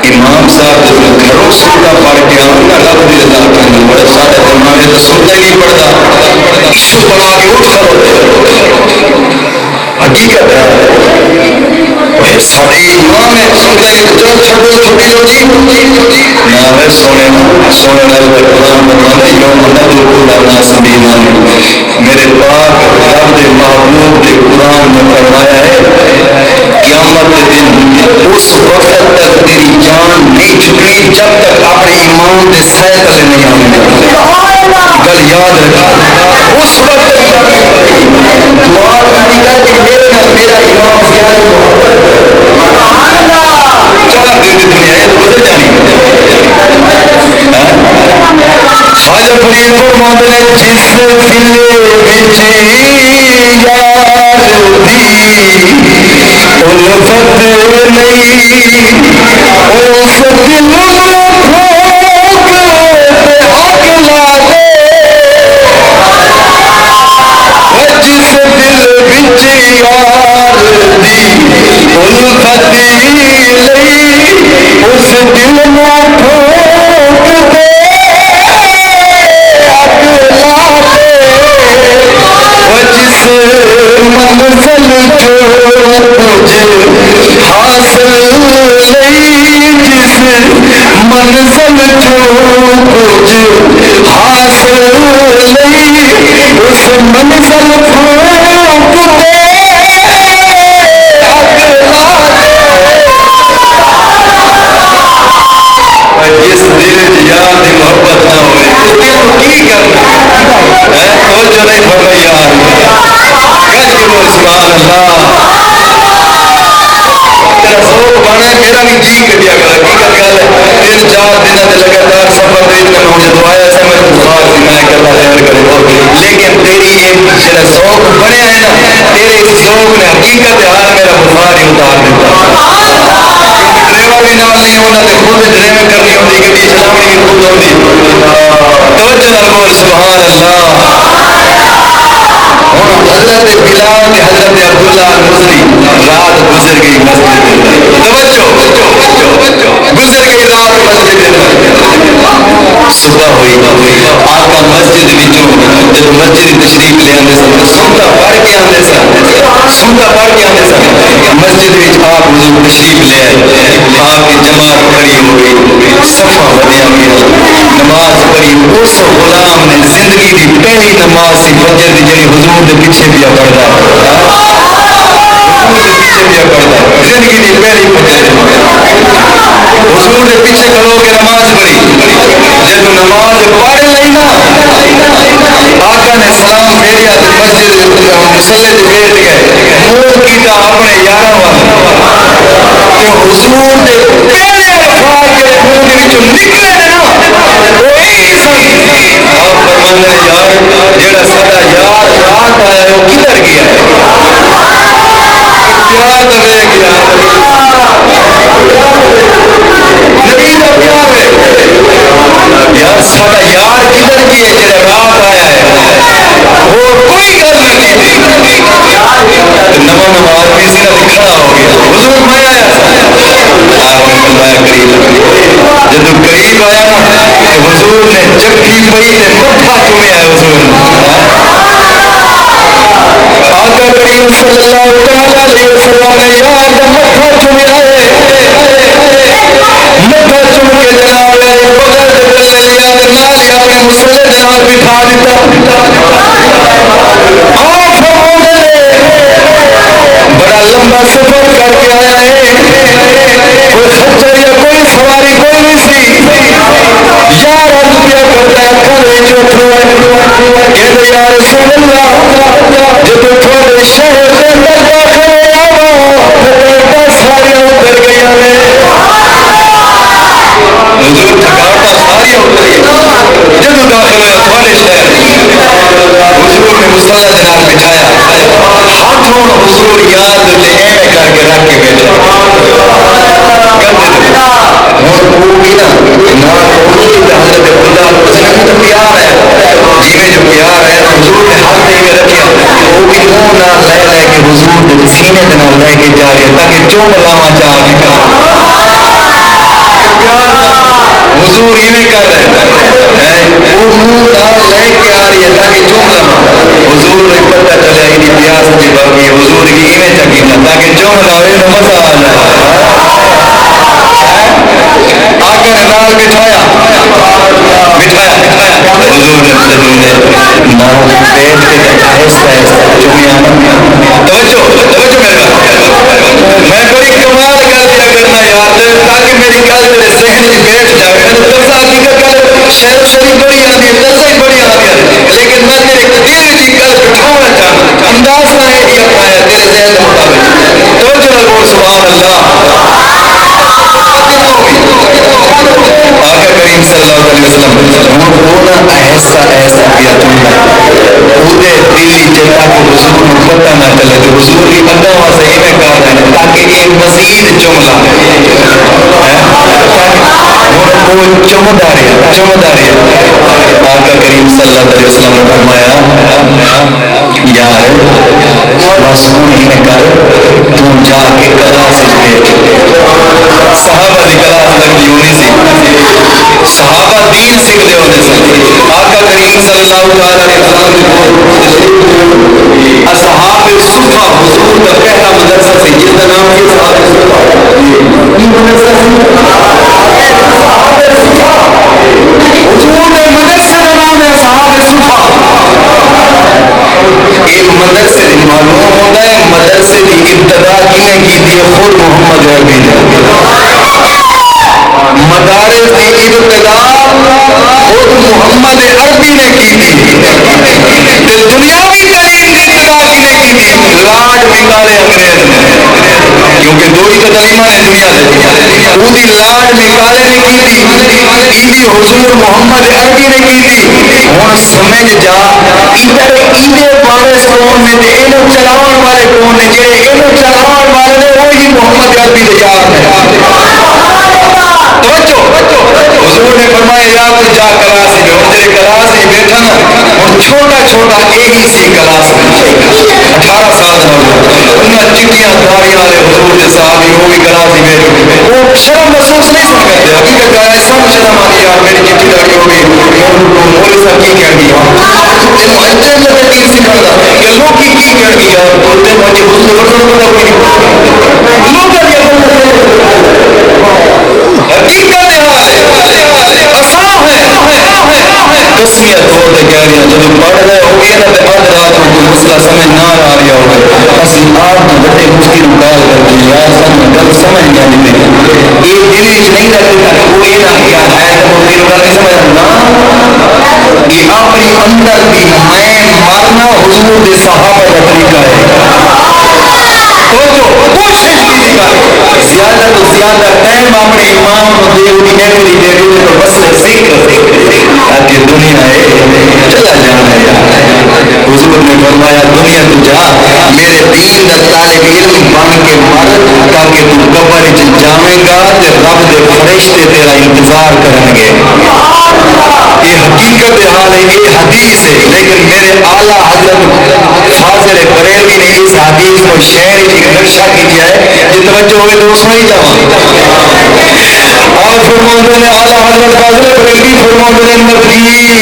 S1: امام صاحب جب گھروں سنتا پڑھ کے آؤں رب کی رضا کرنا بڑے سارے زمانے تو سنتا ہی نہیں پڑھتا عشق پڑھا کے اٹھ کھڑوتے حقیقت ہے سارے امام ہے سنتا ہی جو چھوڑو چھوٹی جو جی نہ ہے سونے والے قرآن بنانے یوم ندعو کل اناس بإمامہم میرے پاک رب دے محبوب دے قرآن میں فرمایا ہے قیامت کے دن اس وقت تک تیری جان نہیں چھٹی جب تک اپنے ایمان دے سائے تلے نہیں آنے گل یاد رکھا اس وقت دعا کرنی کر کہ میرا ایمان زیادہ چلا دل دنیا ہے تو بدل جانی خواجہ فرید فرماتے ہیں جس دل وچ یار دی الفت نہیں اس دل جس دل وچ یار دی الفت لئی اس دل نو ٹھوک دے جس منزل جو تجھے حاصل لئی جس منزل جو تجھے حاصل لئی اس منزل پھونک دے جس دل یاد محبت نہ ہوئے اس دل کو کی کرنا توجہ نہیں فرمائی یار گج کے بول سبحان اللہ تیرا ذوق بنا میرا بھی جی کٹیا کر حقیقت گل ہے 3-4 دن دے لگاتار سفر دے میں مجھے دعایا سے میں بخار سے میں کرتا خیر کرے لیکن تیری ایک جڑا ذوق بنیا ہے نا تیرے اس ذوق نے حقیقت حال میرا بخار ہی اتار دیتا ڈرائیور بھی نال نہیں ہونا تے خود ڈرائیونگ کرنی ہوتی گڈی چلاونی بھی خود ہوتی توجہ نال بول سبحان اللہ ہن حضرت بلال تے حضرت عبداللہ المزنی رات گزر گئی مسجد توجہ گزر گئی رات مسجد صبح ہوئی آقا مسجد وچوں جب مسجد تشریف لے آندے سن سنتا پڑھ کے آندے سن مسجد وچ آپ حضور تشریف لے آئے آپ کی جماعت کھڑی ہو گئی صفاں بنیا گیا نماز پڑھی اس غلام نے زندگی کی پہلی نماز سی فجر دی جڑی حضور دے پیچھے پیا پڑھدا حضور دے پیچھے پیا پڑھدا زندگی دی پہلی فجر حضور دے پیچھے کھلو کے نماز پڑھی جب نماز پڑھ لئی نا آقا نے سلام پھیریا تے مسجد مصلی تے بیٹھ گئے منہ کیتا اپنے یاراں وال تے حضور دے پہلے الفاظ جڑے منہ دے وچوں نکلے نا وہ یہی سن آپ فرماندے یار جڑا ساڈا یار رات آیا ہے وہ کدھر گیا ہے پیار دے گیا نبی دا پیار ہے یار ساڈا یار کدھر گیا جڑا رات آیا ہے اور کوئی گل نہیں نواں آدمی سی نا کھڑا ہو گیا حضور میں آیا جب قریب آیا تو حضور نے چکی پئی تے مٹھا چومیا ہے حضور آقا کریم صلی اللہ علیہ وسلم نے یار دا مٹھا چومیا ہے مٹھا چوم کے جناب بغل دے تلے لیا تے نال ہی اپنے مصلی دے نال بٹھا دیتا آپ فرماندے بڑا لمبا سفر کر کے آیا ہے کوئی خچر یا کوئی سواری کوئی نہیں سی یار عرض کیا کرتا ہے کھڑے جو کھڑے کہتے یا رسول اللہ جب تھوڑے شہر کے اندر داخل آوا تو ساری اتر گئی حضور تھکاوٹا ساری اتر گئی جب داخل ہوئے تھوڑے شہر حضور نے مصلی دے نال بٹھایا ہاتھوں حضور یاد لے ایویں کر کے رکھ کے بیٹھے ہوں وہ بھی نا حضرت خدا تو پیار ہے جی جو پیار ہے حضور نے ہاتھ دے کے رکھا وہ بھی منہ نہ لے لے کے حضور کے سینے کے نال لے کے جا رہے تاکہ چوم لاواں چاہ کے پیار نہ حضور نے فرمایا جس دل وچ یار دی الفت لئی اس دل نو ٹھوک دے جس منزل جو تجھے حاصل لئی اس منزل پھونک دے حضور ہی میں کر رہے ہیں وہ منہ دال لے کے آ رہی ہے تاکہ چوم لما حضور نے پتہ چلے انہی پیاس کی باقی حضور کی ہی میں چکینا تاکہ چوم لاوے تو مزہ آ جائے آقا نے نال بٹھایا حضور نے نال بیٹھ کے آہستہ آہستہ چومیا توجہ میرے میں بڑی کمال کر دیا کرنا یار تاکہ میری گل میرے ذہن میں بیٹھ جائے ترسا حقیقت گل شہر شریف بڑی آتی ہے ترسا ہی بڑی آتی ہے لیکن میں تیرے دل کی گل بٹھانا چاہتا انداز نہ ہے یہ پایا تیرے ذہن کے مطابق توجہ نہ بول سبحان اللہ آقا کریم صلی اللہ علیہ وسلم ہونا ایسا ایسا کیا پورے دلی چلا کہ حضور کو پتہ نہ چلے تو حضور کی بندہ وہاں سے میں کہا ہے تاکہ ایک مزید جملہ وہ چمداری آقا کریم صلی اللہ علیہ وسلم نے فرمایا یار معصوم ہی نے کہا تم جا کے کلاس بیٹھ صحابہ دی کلاس لگی ہونی سی صحابہ دین سیکھ دے ہونے سے آقا کریم صلی اللہ علیہ وسلم اصحاب صفہ حضور کا پہلا مدرسہ سے جس کا نام ہے صحابہ صفہ یہ مدرسہ حضور نے مدرسے کا نام ہے صحابہ صفہ ایک مدرسے معلوم ہوتا ہے مدرسے کی ابتدا کنے کی تھی خود محمد عربی نے مدارس کی ابتدا خود محمد عربی نے کی تھی دنیاوی تعلیم کی ابتدا کنے کی تھی لاڈ نکالے انگریز نے کیونکہ دو ہی تو تعلیمہ نے دنیا دے پوری لاڈ نکالے نے کی تھی بیوی حضور محمد عربی نے کی تھی ہوں سمجھ جا ادھر ایدے پاکستان میں دے اینو چلاون والے کون نے جڑے اینو چلاون والے نے وہی محمد عربی دے یار توجہ حضور نے فرمایا یا تو جا کلاس میں اور تیرے کلاس میں بیٹھا نا اور چھوٹا چھوٹا ایک سی کلاس میں 18 سال انہاں چٹیاں داڑیاں والے حضور کے صحابی وہ بھی کلاس میں بیٹھے وہ شرم محسوس نہیں سن کرتے حقیقت کا ہے سب شرم آتی ہے میری چٹی داڑی ہو گئی مولوی صاحب کی کہہ گئی تینوں اچھے میں دین سکھاتا کہ لوگ کی کہہ گئی یار بولتے مجھے حضور پتہ کوئی نہیں لوگ کا یہ حقیقت تسمیت ہوتے کہہ رہی ہیں جب پڑھ رہے ہو گئے نا تو آدھ رات میں کوئی مسئلہ سمجھ نہ آ رہا ہوگا اسی آپ نے بڑے مفتی نکال کر کے یار سب میں گل سمجھ گیا نہیں ایک دل نہیں رکھتا کہ وہ یہ نہ کیا ہے تو مفتی نکال نہیں سمجھنا یہ اپنی اندر بھی میں مارنا حضور دے صحابہ کا طریقہ ہے کوشش کی زیادہ تو زیادہ ٹائم اپنے امام کو دے انہی ایکلی دے دے تو بس ذکر تاکہ دنیا ہے چلا جانا ہے حضور نے فرمایا دنیا تو جا میرے دین دا طالب علم بن کے مر تاکہ تو قبر وچ جاویں گا تے رب دے فرشتے تیرا انتظار کریں گے یہ حقیقت حال ہے یہ حدیث ہے لیکن میرے اعلیٰ حضرت فاضل بریلوی نے اس حدیث کو شعر کی نقشہ کیا ہے یہ توجہ ہوئے تو سنائی جاؤں اور فرماتے ہیں اعلیٰ حضرت فاضل بریلوی فرماتے ہیں نقیر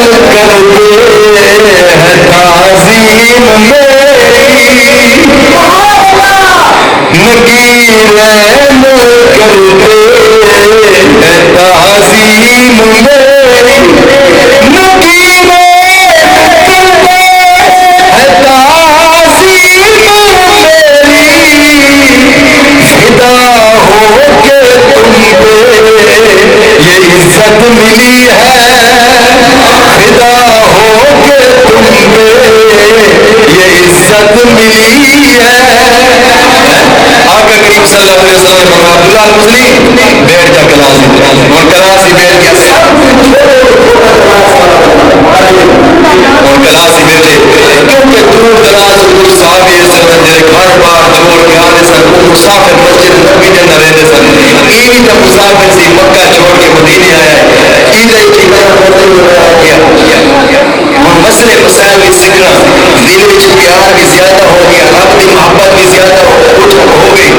S1: کرتے ہیں تعظیم میری نقیر تعظیم میری نقیر فدا ہو کے تم پہ یہ عزت ملی ہے فدا ہو کے تم پہ یہ عزت ملی ہے آقا کریم صلی اللہ علیہ وسلم نے عبداللہ المسلم بیٹھ جا کلاسی اور کلاسی بیٹھ گیا اور کلاسی بیٹھے کیونکہ دور دراز کچھ صحابی ایسے جڑے گھر بار چھوڑ کے آتے سن وہ مسافر مسجد نبی دے اندر رہتے سن ایویں تے مسافر سی مکہ چھوڑ کے مدینے آیا ہے کیندے ہن مسئلے مسائل بھی سیکھنا دل وچ پیار بھی زیادہ ہو گیا رب کی محبت بھی زیادہ ہو گئی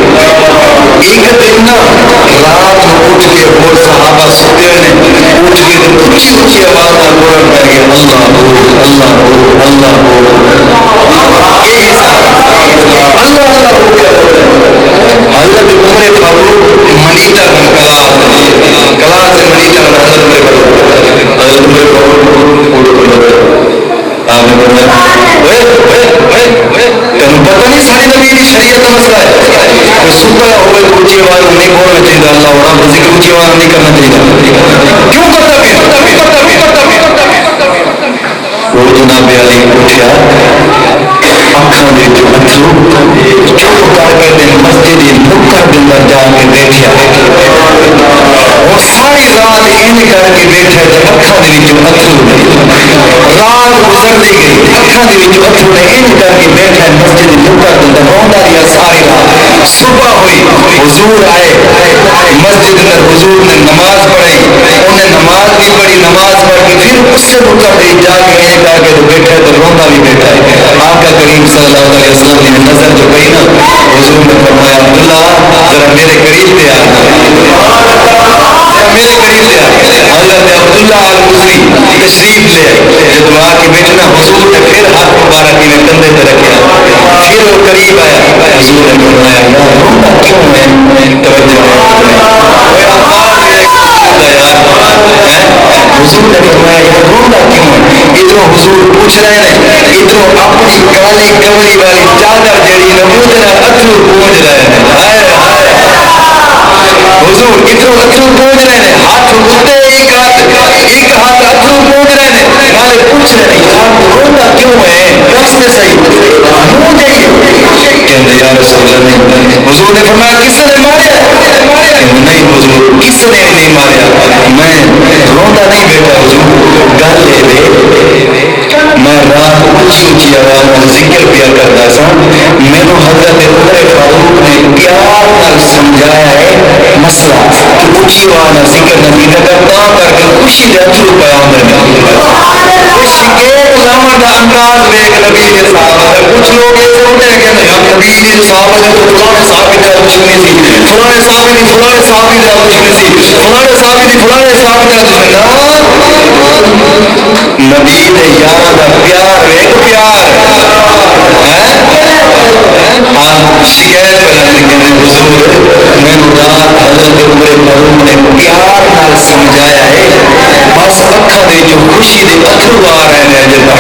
S1: ایک دن نا رات کو اٹھ کے اور صحابہ سوتے ہوئے اٹھ کے اونچی اونچی آواز میں بولن پہ گئے اللہ ہو اللہ ہو اللہ ہو یہ حساب اللہ اللہ ہو کیا حضرت عمر فاروق منیٹر کلا سے منیٹر حضرت عمر آپ نے پتہ نہیں ساری نبی کی شریعت کا مسئلہ ہے سوتا ہوئے اونچی آواز نہیں بولنا چاہیے اللہ اور ذکر اونچی آواز نہیں کرنا چاہیے کیوں کرتا بھی وہ جناب علی اٹھیا اکھاں دے جو اترو چپ کر کے دن مسجد نکر دن در جا کے بیٹھیا اور ساری رات ان کر کے بیٹھا جب اکھاں دے جو اترو رات گزر دی گئی اکھاں دے جو اترو نے ان کر کے بیٹھا مسجد نکر دن در روندا رہیا ساری رات صبح ہوئی حضور آئے مسجد میں حضور نے نماز پڑھی انہیں نماز بھی پڑھی نماز پڑھ کے پھر اس سے نکر دے جا کے ایک آ کے تو بیٹھا تو روندا بھی بیٹھا ہے آقا کریم صلی اللہ علیہ وسلم نے نظر جو گئی نا حضور نے فرمایا عبداللہ ذرا میرے قریب لے آ میرے قریب لے آ حضرت عبداللہ المزنی تشریف لے جب آ کے بیٹھنا حضور نے پھر ہاتھ مبارک میں کندھے پہ رکھا پھر وہ قریب آیا حضور نے فرمایا یار روندا کیوں ہے توجہ حضور نے فرمایا یار روندا کیوں ہے ادھر حضور پوچھ رہے ہیں ادھر اپنی کالی کمری والی چادر جڑی نمود نہ اترو پونج رہے ہیں حضور ادھر اترو پونج رہے ہیں ہاتھ اٹھتے ایک ہاتھ اترو پونج رہے ہیں نالے پوچھ رہے ہیں یار روندا کیوں ہے دس نے صحیح منہ جائیے کہتے یا رسول اللہ حضور نے فرمایا کس نے ماریا نہیں حضور کس نے نہیں ماریا میں روندا نہیں بیٹا حضور گل لے دے میں رات اونچی اونچی آواز میں ذکر کیا کرتا سا میں نے حضرت عمر فاروق نے پیار نال سمجھایا ہے مسئلہ کہ اونچی آواز میں ذکر نہیں کرتا کر کے خوشی دے اترو پیام میں خوشی ایک لمحہ دا انداز دیکھ نبی کے صحابہ ہے کچھ لوگ یہ سمجھتے ہیں کہ نبی کے صحابہ نے تو فلاں صحابی دے دشمنی تھی فلاں صحابی نے فلاں صحابی دے دشمنی تھی فلاں صحابی نے فلاں صحابی دے دشمنی نبی دے یار دا پیار ایک پیار شکایت کرنے کے حضور میں رات حضرت عمر فاروق نے پیار نال سمجھایا ہے بس اکھا دے جو خوشی دے اترو آ رہے ہیں جب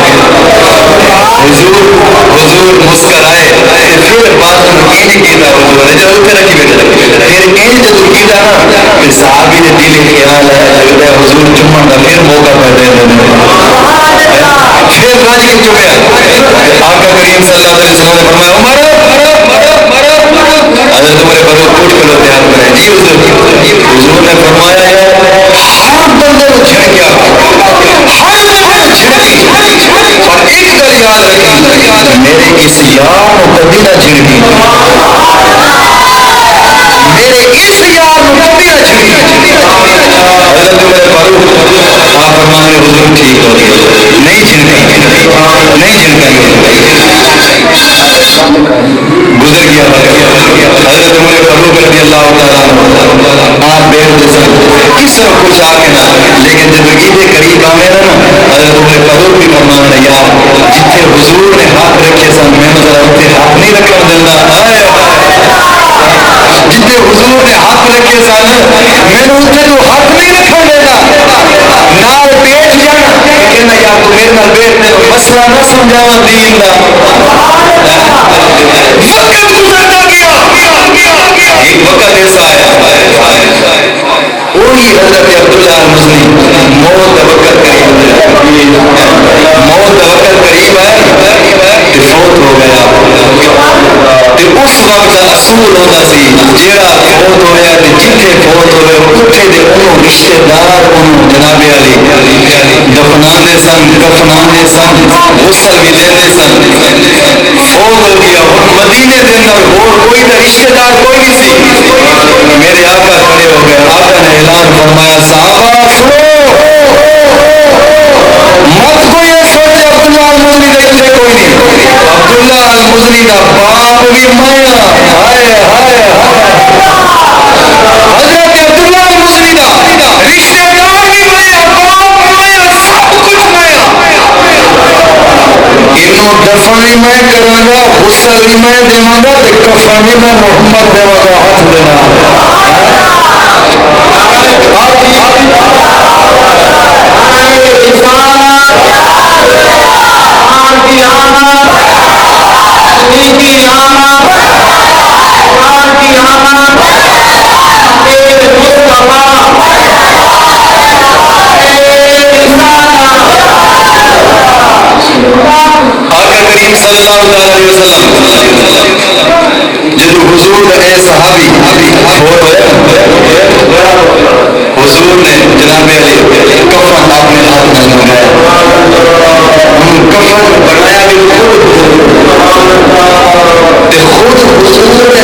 S1: حضور مسکرائے پھر بات ان کیتا حضور نے جب اتر رکھی بیٹھا پھر ان جب کیتا نا کہ صحابی نے دل خیال ہے لگتا ہے حضور چمن دا پھر موقع پیدا ہے پھر راج کے چکے آقا کریم صلی اللہ علیہ وسلم نے فرمایا عمر حضرت عمر فاروق اٹھ کھلو تیار کرے جی حضور نے فرمایا ہے ہر بندے کو چھڑکیا ہر چھڑکی اور ایک گل یاد رکھی میرے اس یار کو کبھی نہ چھڑکی میرے اس یار کو کبھی نہ چھڑکی حضرت عمر فاروق آپ فرمانے حضور ٹھیک ہو گئی نہیں چھڑکیں گزر گیا حضرت عمر فاروق رضی اللہ تعالیٰ آپ بیٹھتے سن کس طرح کچھ آگے نہ لیکن جب عید قریب آئے نا حضرت عمر فاروق بھی فرمان ہے یار جتنے حضور نے ہاتھ رکھے سن میں ذرا اتنے ہاتھ نہیں رکھنا دینا جتنے حضور نے ہاتھ رکھے سن میں اتنے تو ہاتھ نہیں رکھنا دینا نال بیٹھ جانا کہنا یار تو میرے نال بیٹھنے مسئلہ نہ سمجھاوا دین دا وقت گزرتا گیا ایک وقت ایسا آیا وہی حضرت عبداللہ المزنی موت کا وقت قریب ہے کہ فوت ہو گیا تے اس وقت اصول ہوتا سی جیڑا فوت ہویا تے جتھے فوت ہوئے اٹھے دے انہوں رشتہ دار انہوں جناب علی دفنانے سن کفنانے سن غسل بھی دینے سن فوت ہو گیا اور مدینے دے اندر اور کوئی تے رشتہ دار کوئی نہیں سی میرے آقا کھڑے ہو گئے آقا نے اعلان فرمایا صحابہ سنو مت کوئی سوچے عبداللہ المزنی دے اتنے کوئی نہیں عبداللہ المزنی دا باپ بھی مایا ہائے ہائے حضرت عبداللہ المزنی دا دفن بھی میں کروں گا, غسل بھی میں دیواں گا, تے کفن بھی میں محمد دیواں گا ہاتھ دینا. آقا کریم صلی اللہ علیہ وسلم جدو حضور اے صحابی حضور نے جناب علی کفن اپنے ہاتھ میں لگایا, کفن بنایا بھی خود حضور نے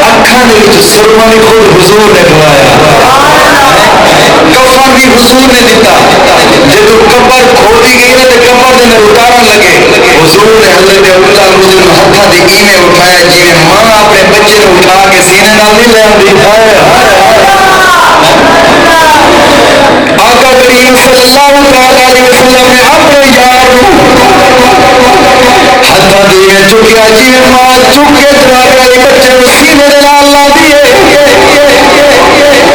S1: اکھاں دے وچ سرما بھی خود حضور نے کھوایا, کفن بھی حضور نے دیتا. جدو قبر کھولی گئی نا تے قبر دے اندر اتارن لگے, حضور نے حضرت عبداللہ مسلم ہاتھاں دی ایویں اٹھایا جویں ماں اپنے بچے نوں اٹھا کے سینے نال نہیں لے آندی. آقا کریم صلی اللہ علیہ وسلم نے اپنے یار ہاتھاں دی ایویں چکیا جویں ماں چک کے جناب علی بچے نوں سینے نال لا دیے.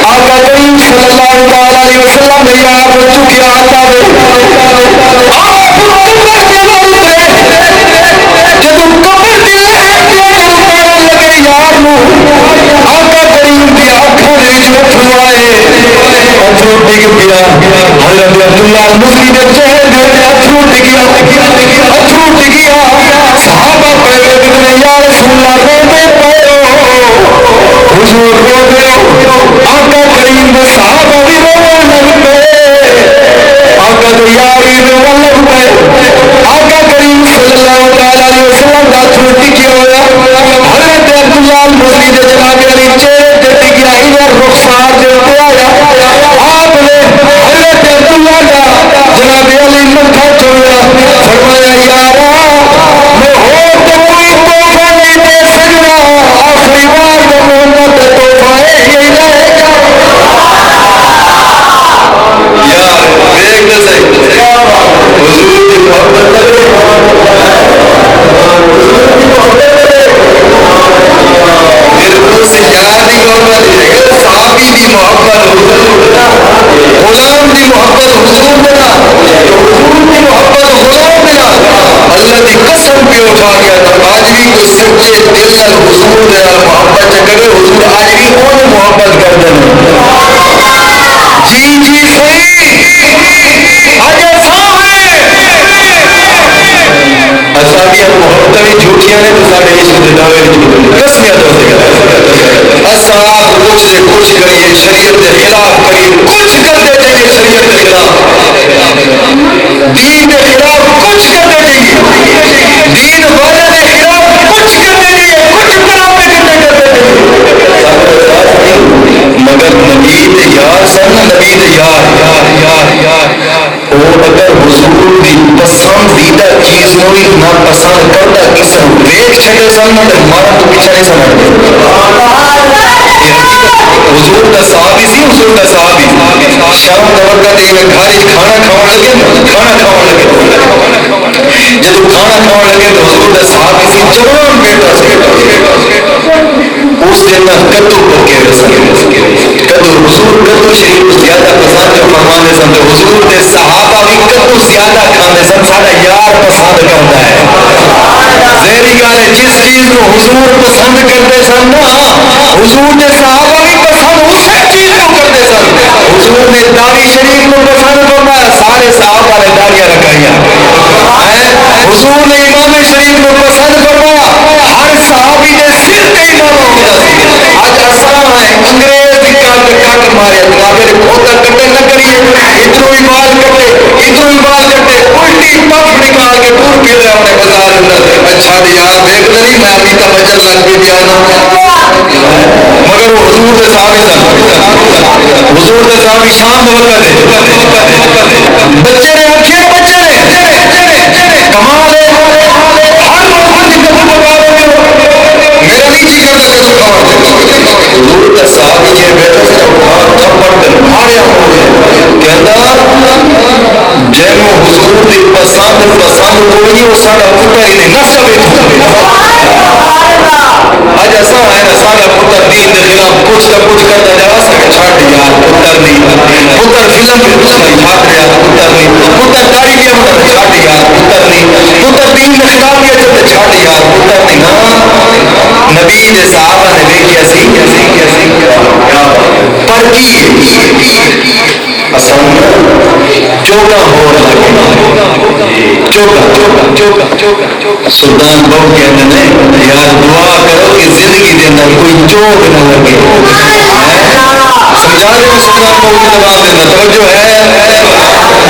S1: آقا کریم صلی اللہ علیہ وسلم نے یار چکیا ہاتھاں دے جدو قبر دے لگے یار نوں, آقا کریم دی اکھاں دے وچ اتھرو آئے, اتھرو ڈگ پیا. حضرت عبداللہ مسیح دے چہرے دے اتھرو ڈگیا, اتھرو ڈگیا. صحابہ پہ لگے یا رسول اللہ روندے پئے ہو, حضور روندے ہو. آقا کریم دے صحابہ بھی رونے لگ پئے, آقا دے یار بھی رونے لگ پئے. آقا کریم صلی اللہ علیہ وسلم دا اتھرو ڈگیا ہویا حضرت عبداللہ مسیح دے جناب علی چہرے تے ڈگیا ادھر رخسار دے تے آیا. آپ نے حضرت عبداللہ دا جناب علی متھا چومیا, فرمایا یارا میں ہو تو کوئی تحفہ نہیں دے سکتا, آخری بار جو محمد کا تحفہ ہے یہی رہے گا. یار دیکھ نہ صحیح حضور کی محبت دل سے یار دی محبت ہے, صحابی دی محبت غلام دی محبت حضور بنا, حضور دی محبت غلام بنا. اللہ دی قسم پہ اٹھا گیا تھا آج بھی کوئی سچے دل نال حضور دے نال محبت کرے, حضور آج بھی اون محبت کر دے. جی جی صحیح آج ایسا ہے اساڈیاں محبتاں بھی جھوٹیاں نے تے ساڈے عشق دے دعوے بھی جھوٹے نے. قسمیاں تو سے اساں کچھ سے کچھ کریے شریعت کے خلاف کریے, کچھ کرتے جائیے شریعت کے خلاف, دین کے خلاف کچھ کرتے جائیے, دین والے کے خلاف کچھ کرتے جائیے, کچھ ڈرامے کرتے مگر نبی دے یار سن, نبی دے یار اور اگر حضور دی پسندیدہ چیز نو بھی نہ پسند کرتا کسی ویکھ چھڈے سن تے مارن تو پیچھے نہیں سمجھتے. حضور دا صحابی سی, حضور دا صحابی شام دا وقت تے گھر وچ کھانا کھاون لگے, جدو کھانا کھاون لگے تو حضور دا صحابی سی جوان بیٹا سی, اس دن کدو پکے ہوئے سن, کدو حضور کدو شریف زیادہ پسند فرمانے سن, حضور دے صحابہ بھی کدو زیادہ کھانے سن. ساڈا یار پسند کرتا ہے ذہنی گل ہے, جس چیز کو حضور پسند کرتے سن نا حضور دے صحابہ بھی پسند اسی چیز کو کرتے سن. حضور نے داڑھی شریف کو پسند فرمایا, سارے صحابہ نے داڑیاں رکھائیاں. حضور نے امام شریف کو پسند فرمایا, ہر صحابی نے سر تے امام ہوتا سی. اج اساں انگریز کٹ مارے کافر کھوتا کٹے نہ کریے, ادھروں ہی بال کٹے ادھروں ہی بال کٹے, الٹی پپ نکال کے ٹور پھر رہے اپنے بازار اندر. اچھا یار دیکھ نہیں میں امیتابھ بچن لگ کے جانا, مگر وہ حضور دے صحابی سن. حضور دے صحابی شام وقت ہے بچے نے آکھے بچے نے کمال ہے, ہر وقت کدو پکا دے میرا نہیں جی کرتا کدو کھاؤ. حضور دے صحابی یہ بیٹھا سے اٹھان تھپڑ کر ماریا ہو گیا, کہندا جنوں حضور دی پسند تو کوئی وہ ساڈا پتر ہی نہیں نسل اج ایسا ہے نا ساڈا پتر دین کے خلاف کچھ نہ کچھ کرتا جا سکے چھٹ یار پتر نہیں پتر فلم کے چھٹ یار پتر نہیں پتر داڑھی کے اندر چھٹ یار پتر نہیں پتر دین کے خلاف کے چھٹ یار پتر نہیں ہاں نبی دے صحابہ نے دیکھیا سی پر کی اصل چوکا ہو لگے چوکا سلطان بہو کہتے ہیں یار دعا کرو کہ زندگی کے اندر کوئی چوک نہ لگے سمجھا دیں سلطان بہو کی زبان دینا توجہ ہے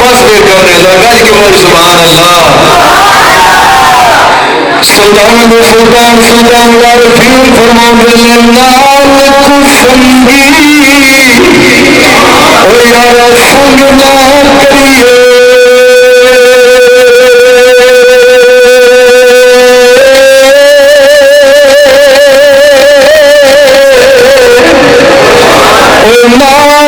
S1: بس بے کرنے لگا کہ وہ سبحان اللہ سلطان العارفین فرماتے ہیں نام کشنگی او یار سنگ نہ کریے او نام